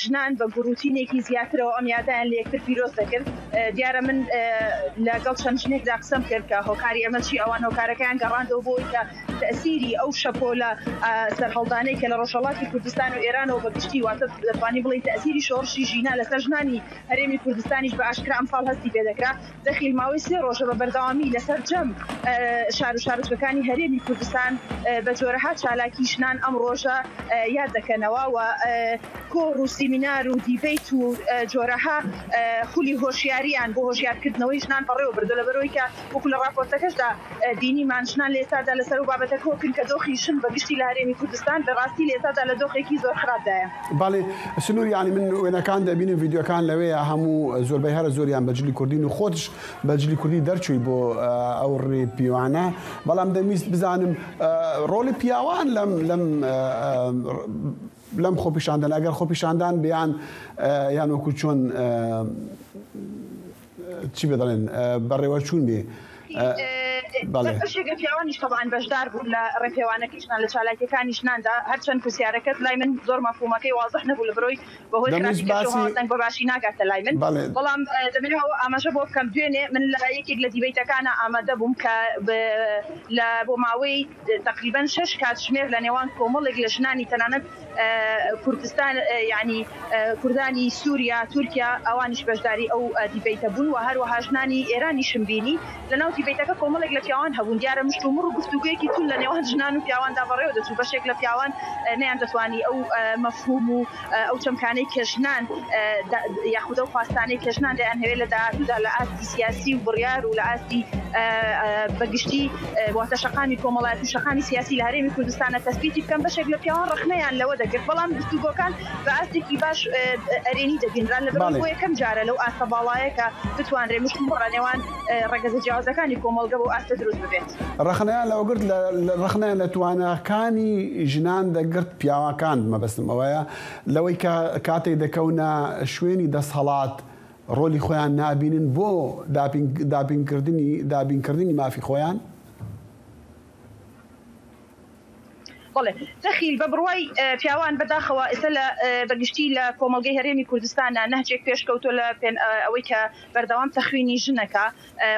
ژنان بە گروتینێکی زیاترەوە ئەم یادیان لە یەکتر پیرۆز دەکرد. دیارە من لەگەڵ چەند ژنێکدا قسەم کرد کە هۆکاری ئەمە چی ئەوان هۆکارەکەیان گەڕاندەوە بۆی کە تەسیری ئەو شەپۆلە سەرهەڵدانەی کە لە ڕۆژهەڵاتی کوردستان و ئێرانەوە بەگشتی واتە دەتوانین بڵین تەسیری شۆڕشی ژینە لەسەر ژنانی هەرێمی کوردستانیش بە ئاشکرا ئەم ساڵ هەستی پێ دەکرا. دەخیل ماوەی سێ ڕۆژە بە بەردەوامی لەسەر جەم شار و شارچوەکانی هەرێمی کوردستان بە جۆرەها چالاکی ژنان ئەم ڕۆژە یاد دەکەنەوە و کۆڕ و سیمینار و دیبیت و جۆرەها خولی هۆشیاریان بۆ هۆشیارکردنەوەی ژنان بەڕێوە بردو لەبەرەوەی کە وەکو لە ڕاپۆرتەکەشدا دینیمان ژنان لە ئێستادا لەسەر و بابەتە کۆکن کە دۆخی ژن بەگشتی لە هەرێمی کوردستان بەڕاستی لە ئێستادا لە دۆخێکی زۆر خراپدایە. باڵێ سنوور یانی من وێنەکان دەبینم ڤیدیۆکان لەوەیە هەموو زۆربەی هەرە زۆریان بەجلی کوردین و خۆتش بەجلی کوردی دەرچووی بۆ ئەو ڕێ پیوانە، بەڵام دەویست بزانم ڕۆڵی پیاوان لەم خۆپیشاندان ئەگەر خۆپیشاندان بیان یان وەکو چۆن چی بێدەڵێن بەڕێوە چوون بێ بەشێک پیاوانیش تەبعاً بەشدار بوون لە ڕێپێوانەکەی ژنان لە چالاکیەکانی ژناندا هەرچەند پرسیارەکەت لای من زۆر مەفهومەکەی وازح نەبوو لەبەرەوەی بەهۆی دەنگ بە باشی ناگاتە لای من، بەڵام دەمێنەوە ئاماژە بۆ بکەم دوێنێ من لە یەکێک لە دیبیتەکانە ئامادە بووم کە بۆ ماوەی تقریباً 6 کاتژمێر لە نێوان کۆمەڵێک لە ژنانی تەنانەت کوردستان یعنی کوردانی سووریا تورکیا ئەوانیش بەشداری ئەو دیبیتە بوون و هەروەها ژنانی ئێرانیشم بینی لەناو دیبیتەکە کۆمەڵێک لە پیاوان هەبوون. دیارە مشتومڕ و گفتوگویەکی تون لە نێوان ژنان و پیاواندا بەڕێوە دەچوو. بەشێک لە پیاوان نەیان دەتوانی ئەو مەفهوم و ئەو چەمکانەی کە ژنان یاخودە و خواستانەی کە ژنان دەیان هەوێت لە داهاتوودا لە ئاستی سیاسی و بڕیار و لە ئاستی بەگشتی واتە شەقامی کۆمەڵایەتی و شەقامی سیاسی لە هەرێمی کوردستانە تەسبیتی بکەن. بەشێک لە پیاوان ڕخنەیان لەوە دەگرت، بەڵام گفتوگۆکان بە ئاستێکی باش ئەرێنی دەبینران لەبەرەوەی بۆ یەکەم جارە لەو ئاستە باڵایە کە بتوانرێ مشتومڕ نێوان ڕێگەزە جیاوازەکانی کۆمەڵگە بۆ ئاستە دروست ببێت. ڕخنەیان لەوەگرت ڕخنەیان لە توانەکانی ژنان دەگرت پیاوەکان مەبەستم ئەوەیە لەوەی کاتێک دەکەونە شوێنی دەسەڵات ڕۆلی خۆیان نابینن بۆ دابینکردنی مافی خۆیان. بەڵێ دەخیل بە بڕوای پیاوان بەداخەوە ئێستا لە بەگشتی لە کۆمەڵگەی هەرێمی کوردستانە نەهجێک پێشکەوتۆ لە ئەوەی کە بەردەوام تەخوینی ژنەکە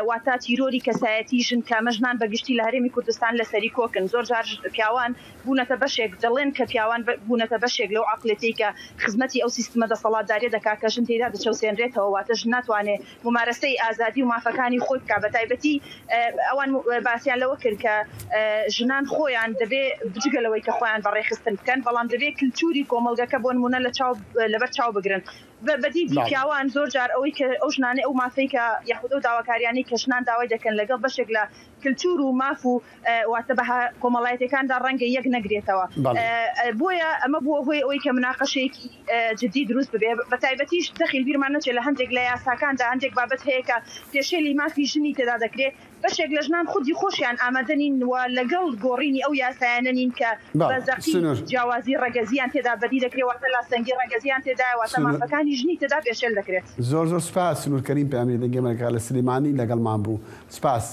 واتە تیرۆری کەسایەتی ژن کامە ژنان بەگشتی لە هەرێمی کوردستان لەسەری کۆکن. زۆر جار پیاوان بوونەتە بەشێک دەڵێن کە پیاوان بوونەتە بەشێک لەو عقلێتی کە خزمەتی ئەو سیستمە دەسەڵاتداریە دەکا کە ژن تێدا دەچەوسێنرێتەوە واتە ژن ناتوانێت ممارەسەی ئازادی و مافەکانی خۆی بکات. بەتایبەتی ئەوان باسییان لەوە کرد کە ژنان خۆیان دەبێ بجگەلەوەی کە خۆیان بەڕێخستن بکەن، بەڵام دەبێت کللتوری کۆمەڵگەکە بۆ نمونە لەبەر چاو بگرن. بەدیدی پیاوان زۆر جار ئەوەی کە ئەو ژنانە ئەو مافەی کە یاخود ئەو داواکاریانی کە ژنان داوای دەکەن لەگەڵ بەشێک لە کللتور و ماف و واتە بە کۆمەڵایەتەکاندا ڕەنگە یەک نەگرێتەوە. بۆیە ئەمە بووە هۆی ئەوەی کە مناقەشەیەکی جدی دروست ببێ. بەتایبەتیش دەخیل بیرمان نەچێت لە هەندێک لە یاساکاندا هەندێک بابەت هەیە کە پێشێلی مافی ژنی تێدا دەکرێت. بەشێک لە ژنان خودی خۆشیان ئامادەنین و لەگەڵ گۆڕینی ئەو یاسایانەنین کە بەزەقی جیاوازی ڕێگەزیان تێدا بەدی دەکرێت واتە لاستەنگی ڕێگەزیان تێدا واتە مافەکانی ژنی تێدا پێشێل دەکرێت. زۆر سوپاس سنوور کەریم پەیامی دەنگی ئەمریکا لە سلێمانی لەگەڵمان بوو. سپاس.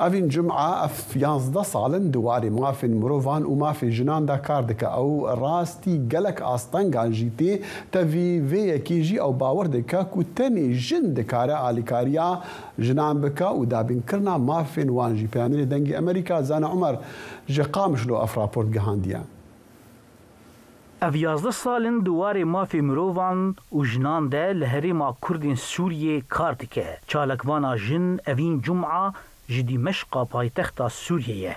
ئەڤین جمعە ئەف 11 ساڵن دووارێ مافên مرۆڤان û mafê jinan da kar dike ew rastî gelek astengan jî tê tevî vê yekê jî ew bawer dike ku tenê jin dikare alîkariya jinan bike û dabînkirina mafên wan jî. Peyamîrê dengê Amerîka Zana Umer ji Qamişlo ev raport gihandiye. Ev 11 salên duwarê mafê mirovan û jinan de li herêma Kurdên Sûriyê kar dike. Çalekvana jin evîn cum'a ji Dîmeşqa paytexta Sûriyeyê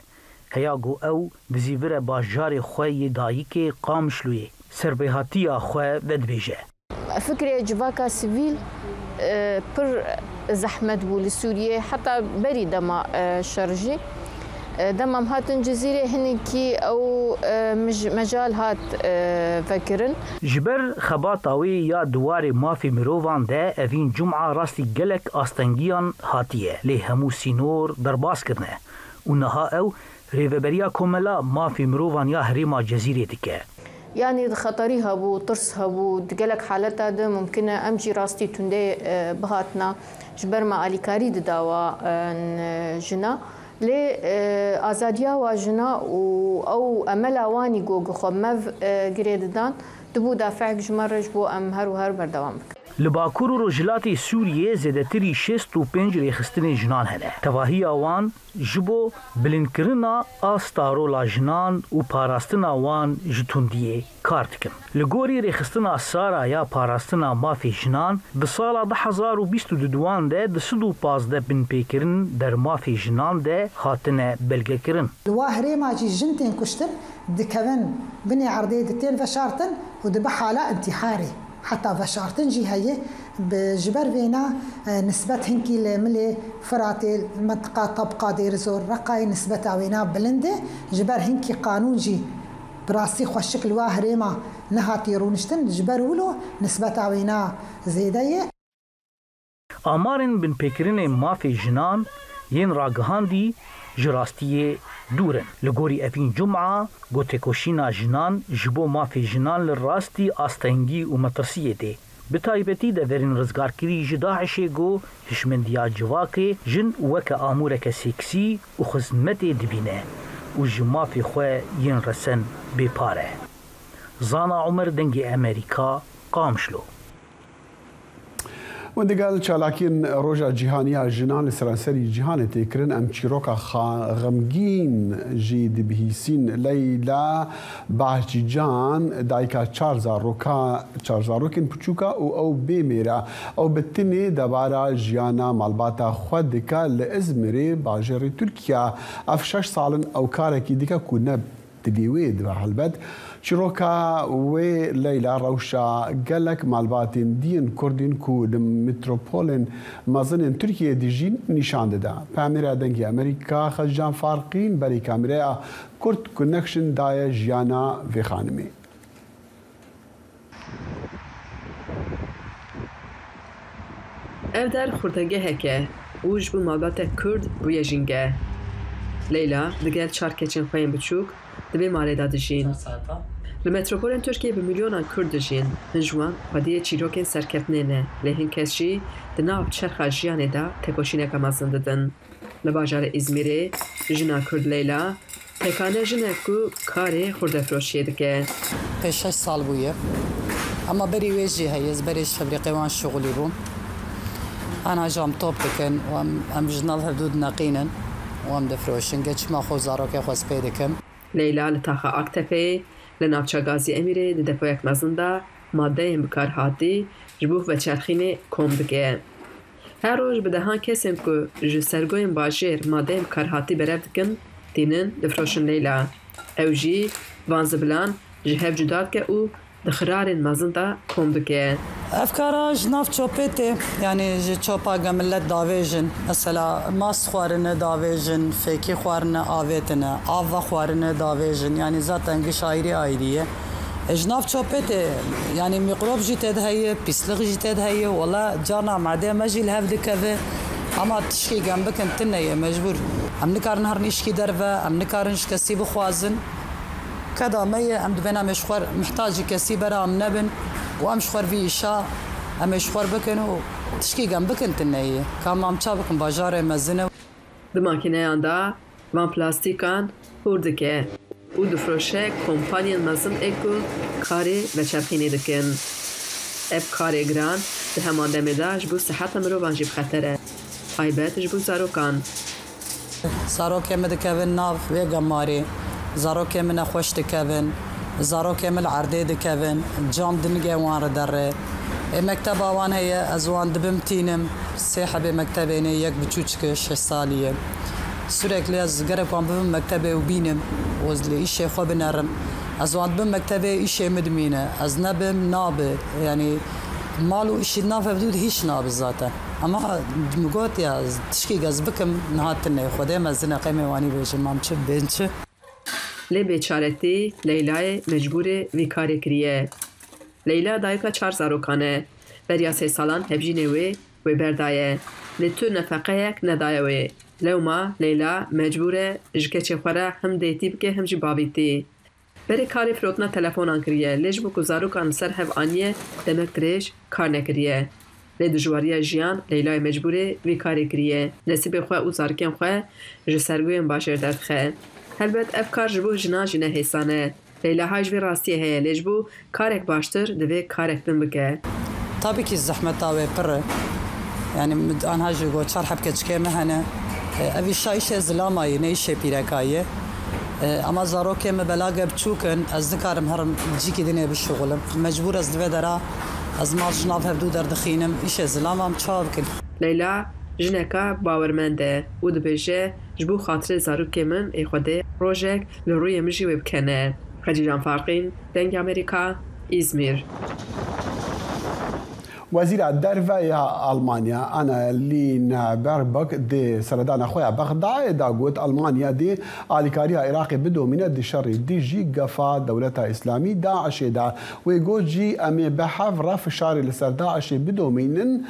heya got ew bizîvire bajarê xwe yê dayîkê Qamişloyê serbêhatiya xwe vedibêje. Fikrê civaka sivîl pir zehmet bû li Sûriyê heta berî dema şer jî demam hatin cizîrê hinekî ew mejal hat vekirin. Ji ber xebata wê ya duwarê mafê mirovan de evîn cum'a rastî gelek astengiyan hatiye lê hemû sînor derbas kirine û niha ew rêveberiya komela mafê mirovan ya herêma Cezîrê dike. Yani xeterî hebû, tirs hebû, di gelek haleta de mumkin e em jî rastî tundê bihatina ji ber me alîkarî didawa jina. Lê azadiya wa jina û ew emela wanî got xwe mev girê didan dibû dafeek ji me re ji bo em her û her berdewam bikin. Li Bakur û Rojhilatê Sûriyê zêdetirî 65 rêxistinê jinan hene. Tevahiya wan ji bo bilindkirina a starola jinan û parastina wan ji tundiyê kar dikin. Li gorî rêxistina sara ya parastina mafê jinan di sala 2022 de di 115 binpêkirin dermafê jinan de hatine belgekirin. Li wa herêma jî jin tên kuştin dikevin binê erdê di tên veşartin û dibe hala intîharê. حتى veşartin jî heye ji ber vêna nisbet hinkî li milê Firatê mentika tabqa dêr zor reqayê nisbeta wêna bilind e ji ber hinkî qanûn jî bi rastî xweşik li wa herêma nehatiye rûniştin ji ber wilo nisbeta wêna zêde ye. Amarên binpêkirinê mafê jinan yên ragihandî ji rastiyê dûrin. Li gorî evîn cum'a gotêkoşîna jinan ji bo mafê jinan li rastî astengî û metirsiyê tê. Bi taybetî deverên rizgarkirî ji Daişê got hişmendiya civakê jin weke amûreke seksî û xizmetê dibîne û ji mafê xwe yên resen bêpare. Zana Umer dengê Amerîka Qamişlo. وندگال چالاکین روژا جیهانیا جنان سرانسری جیهان تکرن ام چیروکا غمگین جی دبهیسین لیلا باجیجان دایکا 4000 روکن پچوکا او بیمیرا او بتنی دبارا جیانا مالباتا خود دکا لازمری باجری ترکیا اف 6 سالن او کارکی دکا کونه تبیوید و حلبت چیروکا و لیلا روشا گلک مالباتین دین کردین کو متروپولین مازن ترکیه دیجین نشان داده. پامیرا دنگی امریکا خجان فارقین بری کامرا کرد کنکشن دای جیانا و خانمی. ev der xurtegeheke û ji bo malbata Kurd bûye jînge. Leyla digel çar keçên xwe yên biçûk di vê malê da dijîn. Li metropolên Tirkiyê bi milyonan Kurd dijîn. Hin ji wan xwediyê çîrokên serkeftinê ne, lê hin kes jî di nav çerxa jiyanê da tekoşîneka mezin didin. Li bajarê İzmîrê jina Kurd Leyla pekane jinek ku karê xurdefroşiyê dike. 5-6 sal bûye. Ama berî wê jî heye ez berê ji febrîqê wan şixulî bûm. Ana jam top dikin û em ji nav hevdû dineqînin û em difroşin geçima xwe zarokê xwe spê dikim. Leyla li taxa Aktefê li navçe Gazî Emirê di depoyek mezin da maddeyên bikar hatî ji bo veçerxînê kom dike. Her roj bi dehan kesên ku ji sergoyên bajêr maddeyên bikar hatî berev dikin tînin difroşin Leyla. Ew jî van zibilan ji hev cuda dike û di xirarên mezin da kom dike. Evkara ji nav çopê tê yanî ji çopa millet davêjin mesela mas xwarine davêjin fêkî xwarine avêtine av ve xwarine davêjin yanî zaten gi şairî ayrî ye. Ji nav çopê tê yanî miqrob jî tê de heye pîsliq jî tê de heye wala carna madê me jî li hev dikeve اما تشکی گم بکن تنه مجبور ام نکارن هر نیشکی دروا ام نکارنش کسی بخوازن کدا می ام دبنا مشخور محتاج کسی برام نبن و ام شخور وی شا ام مشخور بکن و تشکی گم بکن تنه کام ام چا بکن باجار مزنه د ماکینه دا وان پلاستیکان هوردکه و دفروشه کمپانیان مزن اکو کاری و چرخینی دکن اف کاری گران به همان دمیده جبو صحت مروان جب خطره تایبت جبو زاروکان زاروک من دکوین ناف و گماری زاروک من خوش دکوین زاروک من عرضه دکوین جام دنگه وان ردره مکتب آوان هی از وان دبم تینم سیحب مکتبینه یک بچوچک 6 سالیه سرکلی از گرب وان ببم مکتبه و بینم وزلی ایشه خو بنرم از وان ببم مکتبه ایشه مدمینه از نبم نابه یعنی مالو ایشی نافه بدود هیچ نابه ذاته اما مگوت یا تشکی گز بکم نهاتنه خوده مزنه قیمه وانی بیشم مامچه بینچه لی بیچارتی لیلای مجبور ویکاری کریه لیلا دایکا 4 زاروکانه بریا 3 سالان هبجینه و بردایه لی تو نفقه یک ندایه وی لو ما لیلا مجبوره جکه چه خوره هم دیتی بکه هم جی بابیتی بری کاری فروتنا تلفونان کریه لیج بو زاروکان سر هف آنیه دمک دریش کار نکریه لی دجواریا جیان لیلای مجبوره وی کاری کریه نصیب خواه او زارکن خواه جسرگوین باشر درد خواه هلبت اف کار جبو جنا جنه حیسانه لیلا هاج وی راستیه هیه لیج بو کارک باشتر دوی کارک بین بکه طبعی که زحمت تاوی پره یعنی آنها جگو 4 حبکه چکه مهنه اوی شایش زلامایی نیشه پیرکایه اما زاروکه مبلاغه بچوکن از نکارم هرم جیکی دینه بشغلم مجبور از دوی درا از مال جناب هبدو دردخینم ایشه زلامم چا بکن لیلا جنکا باورمنده و دبیجه جبو خاطر زاروکه من ای خوده روژک لروی مجی وبکنه خدیجان فارقین دنگ امریکا إزمير وزير الدرفة ألمانيا أنا اللي نعبربك دي سردان أخويا بغداد دا قوت ألمانيا دي آليكاريا عراقي بدو من الشر دي جي قفا دولتها إسلامي داعش دا ويقول جي أمي بحف رف شاري لسرداعش بدو من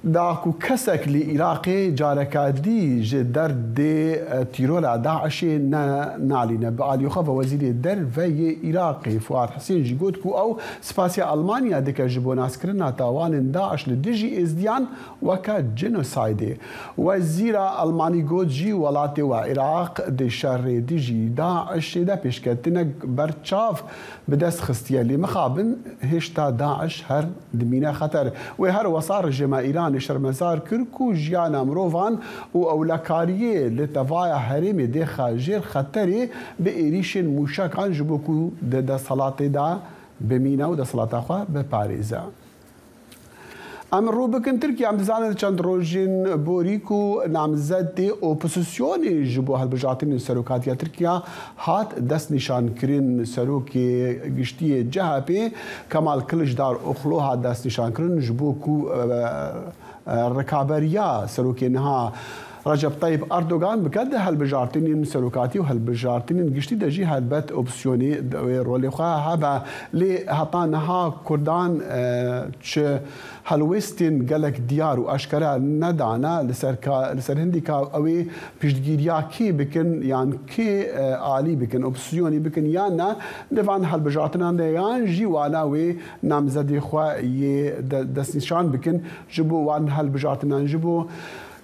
داكو كسك لإراقي جاركادي جدر دي تيرولا داعش نالينا بقال يخاف وزير الدر في إراقي فؤاد حسين جيقودكو أو سباسيا ألمانيا ديكا جبو ناس كرنا تاوان داعش لديجي إزديان وكا جينوسايدي وزير ألماني قود جي ولاتي وعراق دي شر ديجي داعش دا بيشكتنك برچاف بدست خستيا اللي مخابن هشتا داعش هر دمينا خطر وهر وصار جما إيران شرمزار كركو جيانا مروفان و أولاكاريه لتفايا هرمي ديخا جير خطري بإيريشن موشاك عن جبوكو دا صلاة دا بمينا و دا صلاة أخوة بباريزا ام روبكن تركيا عم تزعل چند روجين بوريكو نامزد دي اوبوزيسيون جبو هالبجاتين سروكاتيا تركيا هات دست نشان كرين سروكي گشتي جهبي كمال كلش دار اخلوها دست نشان كرين جبوكو ركابريا سروكي نها رجب طيب أردوغان بكد هالبجارتين سلوكاتي وهالبجارتين قشتي دجي هالبت أوبسيوني رولي خواه هبا لي هطانها كردان هالويستين قالك ديار وأشكرا ندعنا لسر هندي كاوي بيشتجيريا كي بكن يعني كي آلي بكن أوبسيوني بكن يانا دفعن هالبجارتين يان جي وانا وي نامزدي خواه دسنشان بكن جبو وان هالبجارتين جبو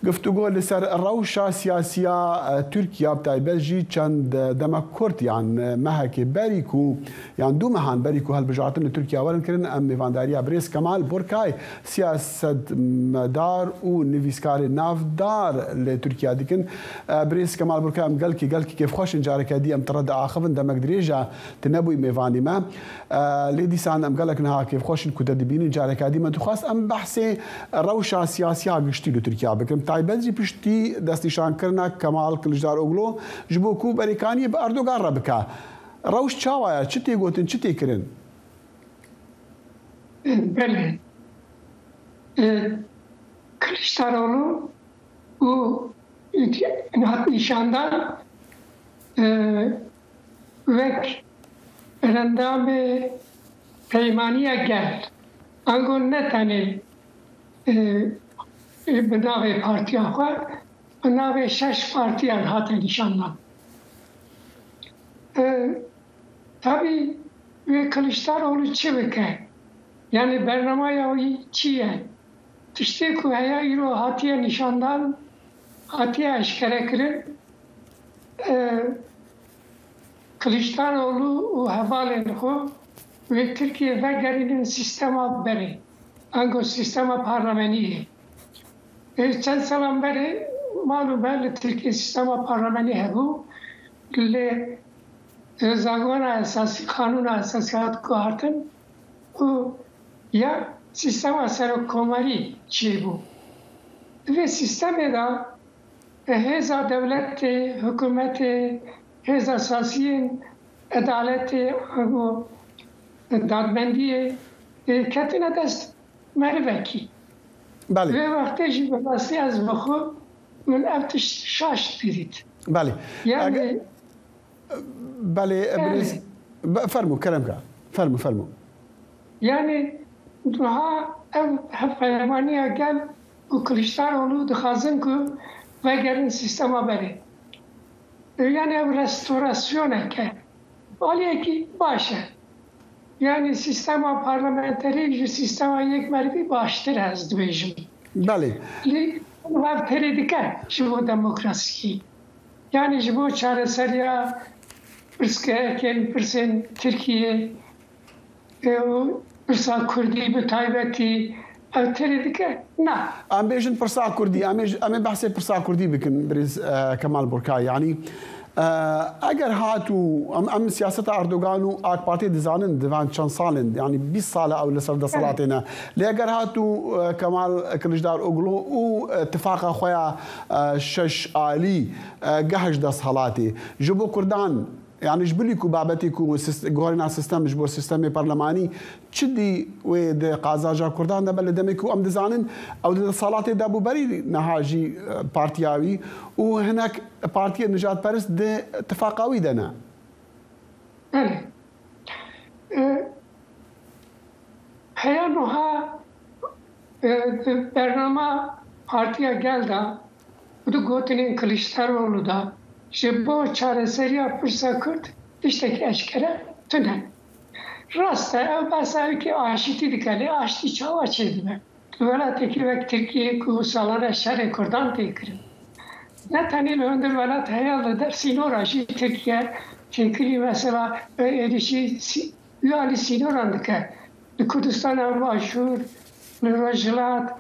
گفتگو لسر روشا سیاسیا ترکیا بتاعی بلژی چند دما کرد يعني مهک بریکو يعني دو مهان بریکو هالبجارتن ترکیا ورن کرن ام میوانداریا بریس کمال برکای سیاست مدار و نویسکار نافدار لترکیا دیکن بریس کمال برکای ام قال کی كيف خوش جارك دي ام ترد اخفن دمك دريجه تنبوي ميفاني ما ليدي سان ام قالك نها كيف خوش كتدبين جارك دي ما تخاص ام بحث روشا سیاسیا گشتی ترکیا بکن تایبەتی پشتی دەستنیشانکردنا کەماڵ کلژدار ئۆگلۆ ji بۆ کوبەریکانی بە ئەردۆگان ڕەبکە ڕەوش چاوایە چ تێگوتن چ تێکردن کلژداروغلو و نیشاندان وەک ئەندامێ پەیمانیە گەل ئەنگۆ نەتەنێ بناوی پارتیا خواه بناوی 6 پارتیان هات نشاندن. tabii ve Kılıçdaroğlu çi bike. Yani bernamaya çiye. Tişte ku haya iro hatiye nişandan hatiye eşkere kirin. Kılıçdaroğlu o havalen ho ve Türkiye ve gerinin sistema beri. Ango sistema parlameniye. Çend salam beri malum belli Türkiye sistema parlameni hebu. Le زاگوان اساسی قانون اساسیات کو هاتن و یا سیستم سرکوماری چی بود و سیستم دا هزا دولت حکومت هزا اساسی عدالت و دادمندی کتنه دست مروکی بله و وقتی جی بسیاری از بخو من افتش شاش دیدید بله یعنی بله فرمو كلامك فرمو يعني دوها او هفلمانيا قال وكلشتاروğlu دخازن كو وگرن سيستما بره يعني او رستوراسيونه که ولی کی باشه يعني سيستما پارلمانتری جو سيستما یک مربی باشتر از دویجم بله لی و پریدیکه جو دموکراسی يعني جو چاره سریا Pırskayken pırsen Türkiye, pırsa Kurdi bir taybeti, avteredike na. Am bejin pırsa Kurdi, am bahse pırsa Kurdi bikin biriz Kemal Burkay. Yani اگر هاتو ام سیاست اردوغان و آک پارتی دزانن دوان چند سالن یعنی 20 سال او لسر دسالاتنا لی اگر هاتو کمال کلجدار اوغلو او اتفاق خویا شش آلی گهج دسالاتی جبو کردان يعني جبليكو بابتيكو جورنا سيستم جبور سيستم برلماني تشدي ويد قازاجا كردان دبل دميكو ام دزانن او صلاه دابو بري نهاجي بارتياوي وهناك بارتي النجاة بارس دي اتفاقاوي دنا هيانوها برنامه بارتيا gelda bu da Gotin'in Kılıçdaroğlu da جبو چاره سریا پرسا کرد işte ki eşkere tüne. Rasta ev basavi ki aşiti dikali aşti çava çedime. Vela teki ve Türkiye kuhusalara şerre kurdan tekirim. Ne tanil öndür vela hayal eder sinor aşı Türkiye tekiri mesela erişi üyali sinor andıka. Kurdistan'a başvur, nürajılat.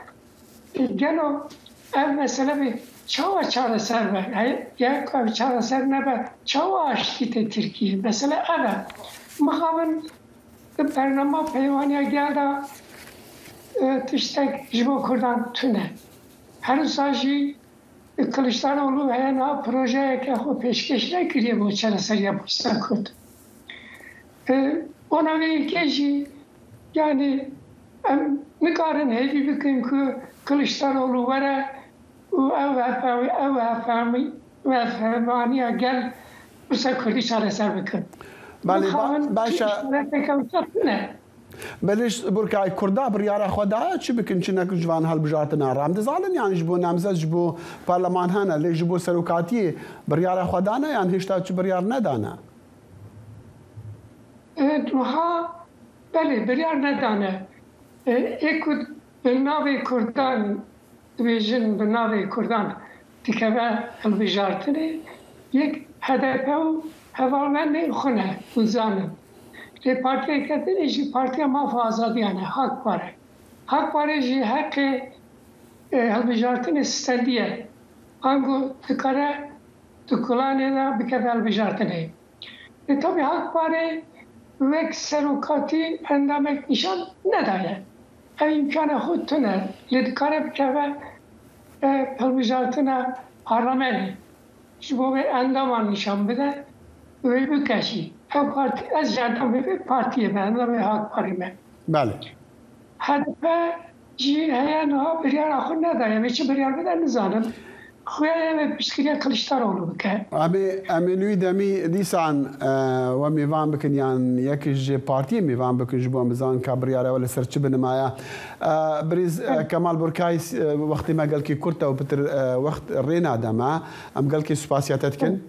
Geno ev mesela bir çava çare serve, ya çare ser nebe çava aşkite Türkiye. Mesela evet, muhabın bernama peyvaniye geldi, tiştek jibo kurdan tüne. Her saji Kılıçdaroğlu veya na projeye ki o peşkeş ne kiriye bu çare ser yapışsa kurd. Ona ve ilkeji yani mikarın hevi bikin ki Kılıçdaroğlu vere و فهمانیه گل بسه کردی چاره سر بکن بله باشا بلش برکای کردا بریاره خدا چی بکن چی نکن جوان هل بجارتنا رام دزالن یعنی جبو نامزد جبو پارلمان هنه لی جبو سروکاتی بریاره خدا نه یعنی هشتا چی بریار ندانه دوها بله بریار ندانه اکود بناوی کردان دویژن به ناوی کردان تکبه الویجارتنه یک هدف و هوالمند خونه وزانم لی پارتی کتنه جی پارتی ماف آزادیانه حق باره حق باره جی حق الویجارتنه ستندیه آنگو تکاره تکلانه دا بکبه الویجارتنه tabi حق باره وک سروکاتی اندامک نشان نداره imkanı خودتونه لدکاره بکبه پلویزارتنا پارلمانی شبو به اندامان نشان بده و بکشی او پارتی از جردم به پارتیه به اندام حق پاریمه بله هدفه جی هیا نه بریار آخر نداره میشه بریار بده نزانم خواه بشکریه کلیشتاروğlu بکه. امنوی دمی دیسان و میوان بکن یعنی یکیش پارتی میوان بکن جبو مزان کابریاره ولی سرچ بنمایا بریز کمال برکایس وقتی ما قال کی کرتا و بتر وقت رینا دما ام قال کی سپاسیاتت کن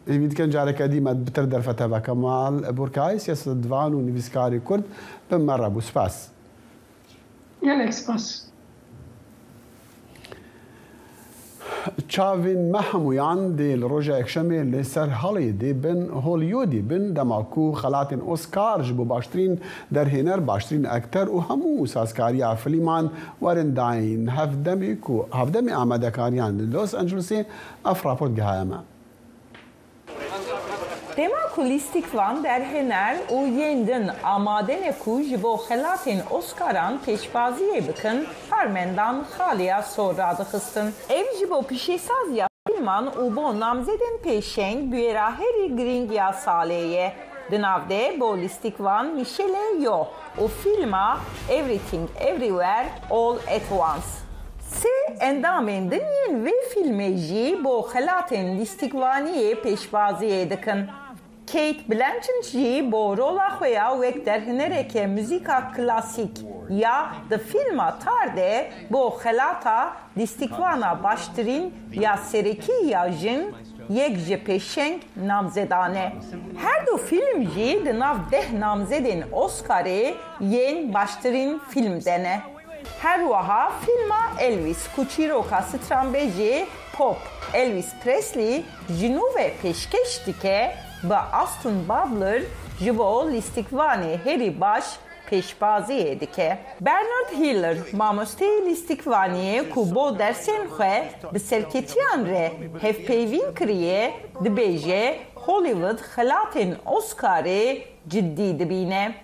يمكن جارك قديمة بتردر فتبا كمال بركايس يصدفان ونفسكاري كرد بمرة بو سباس يلك سباس تشافين محمويان دي الروجا اكشمي اللي سر هالي دي بن هوليودي بن دماكو خلاتين اوسكار جبو باشترين در هنر باشترين اكتر وهمو سازكاريا فليمان ورنداين هفدمي اعمادا كاريان لوس انجلسي افرابورت جهايما Demakulistik van der hener u yendin amadene ku jibo xelatin Oscaran peşbaziye bıkın Parmendan xaliya sorradı xıstın. Ev jibo pişesaz ya filman u bo namzeden peşeng büyera heri gringya saleye. Dınavde bo listik van Michele yo. O filma Everything Everywhere All at Once. Se endamendin yen ve filmeji bo xelatin listikvaniye peşbaziye dıkın. Kate Blanchett bo rola xoya wek derhinereke müzika klasik ya the filma tarde bo xelata listikvana baştirin ya sereki ya jin yek je peşenk namzedane. Her du film ji de nav deh namzedin Oscar'e yen baştirin film dene. Her vaha filma Elvis Kuchiroka Strambeji Pop Elvis Presley jinu ve peşkeş dike ve Aston Butler jibo listikvani heri baş peşbazi dike. Bernard Hiller mamoste listikvaniye ku bo dersen xwe bi serketiyan re hevpeyvîn kiriye dibêje Hollywood xelatin Oscar'ê ciddî dibîne.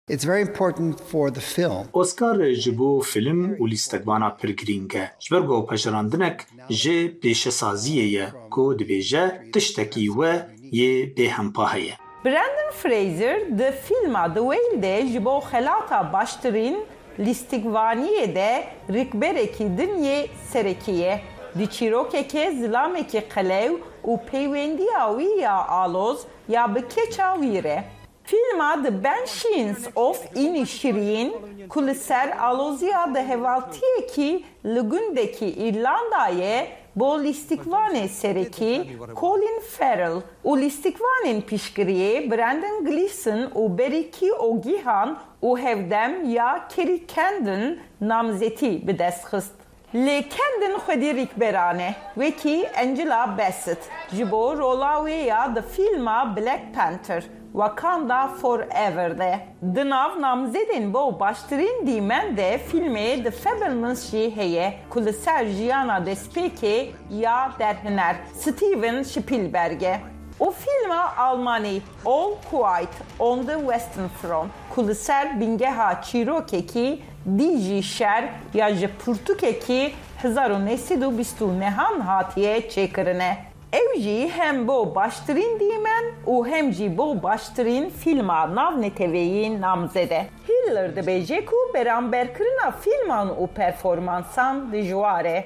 It's very important for the film. Oscar jibo film û lîstekbana pir girîng e. Ji ber ku peşerandinek ji pêşesaziyê ye ku dibêje tiştekî we yê bêhempa heye. Brendan Fraser di filma The Whale de jibo xelata baştirin listikvaniyê de rikberekî din yê serekî ye. Di çîrokeke zilamekî qelew û peywendiya wî ya aloz ya bi keça wî re. Filma The Banshees of Inisherin ku li ser aloziya di hevaltiyekî li gundekî İrlandayê bo listikvanê serekî Colin Farrell û listikvanên piştgiriyê Brendan Gleeson û berîkî O'Gihan û hevdem ya Kerry Condon namzetî bi dest xist. Lê Condon xwedî rîkberane wekî Angela Bassett ji bo rola wê ya di filma Black Panther Wakanda Forever de. Di nav namzedên bo baştirîn dîmen de filmê The Fabelmans jî heye ku li ser jiyana destpêkê ya derhiner Steven Spielberg'e. O filma Almanî All Quiet on the Western Front ku li ser bingeha çîrokekî dî jî şer ya ji pirtûkekî 1929 hatiye çêkirine. Ev jî hem bo baştirîn dîmen û hem jî bo baştirîn filma navneteveyî namzede. Hiller dibêje ku beramberkirina filman û performansan dijwar e.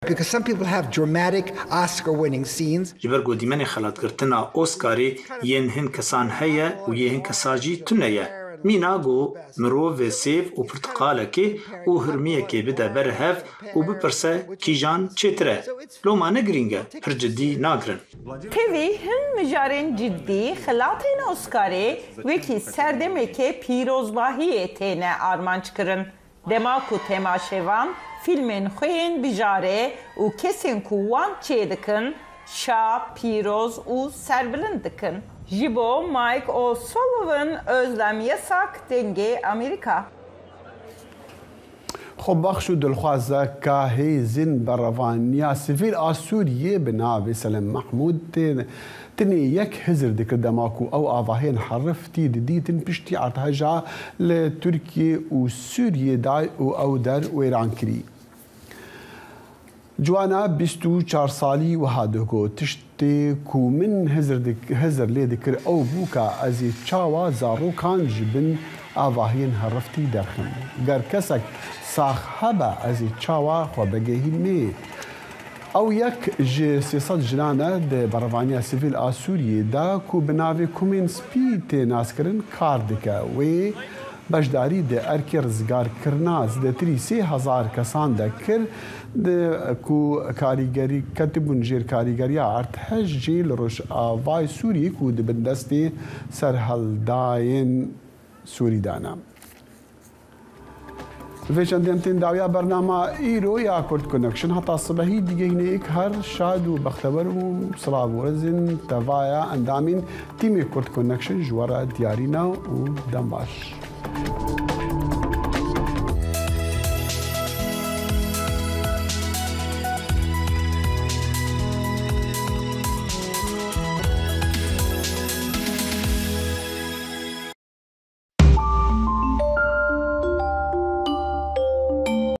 Because some people have dramatic Oscar-winning scenes. Ji ber ku dîmenê xelatgirtina Oscarê yên hin kesan heye û yê hin kesa jî tune ye. Mîna got mirov vê sêv û pirtiqalekê û hirmiyekê bide ber hev û bipirse kîjan çêtir e. Loma ne girîng e, pir ciddî nagirin. Tevî hin mijarên ciddî xelatên Oscarê wekî serdemeke pîrozbahiyê têne armanc kirin. Dema ku temaşevan filmên xwe yên bijare û kesên ku wan çê dikin şa, pîroz û serbilind dikin. Ji bo Mike O'Sullivan özlem yasak dengê Amerîka. خب بخشو دلخوازه که هیزن برروانیا سیویل آسوریه به ناو سلام محمود تنی یک هزر دکر دماکو او آواهین حرفتی دیدن پشتی ارتهجا لترکیه و سوریه دای او در و ایران کری. جوانا 24 سالی و هادوگو تشتی کو من هزر لی دکر او بوکا ازی چاوا زارو کان جبن آواهین حرفتی درخن. گر کسک ساخ هبا از چاوا خو بگهی می او یک ج 300 جنانه د بروانیا سیویل آ سوریه دا کو بناوی کومین سپی ته ناسکرن کار دکه و بشداری د ارکی رزگار کرناز د 3000 کسان د کر د کو کاریگری کتبون جیر کاریگری ارتش جیل روش آوای سوریه کو د بندستی سرحلداین سوری دانا في چندین داویا برنامه ایرو یا کرد کنکشن حتی صبحی دیگه ایک هر شاد و بختبر و صلاح ورزن توایا اندامین تیم کرد کنکشن جوارا دیارینا و دنباش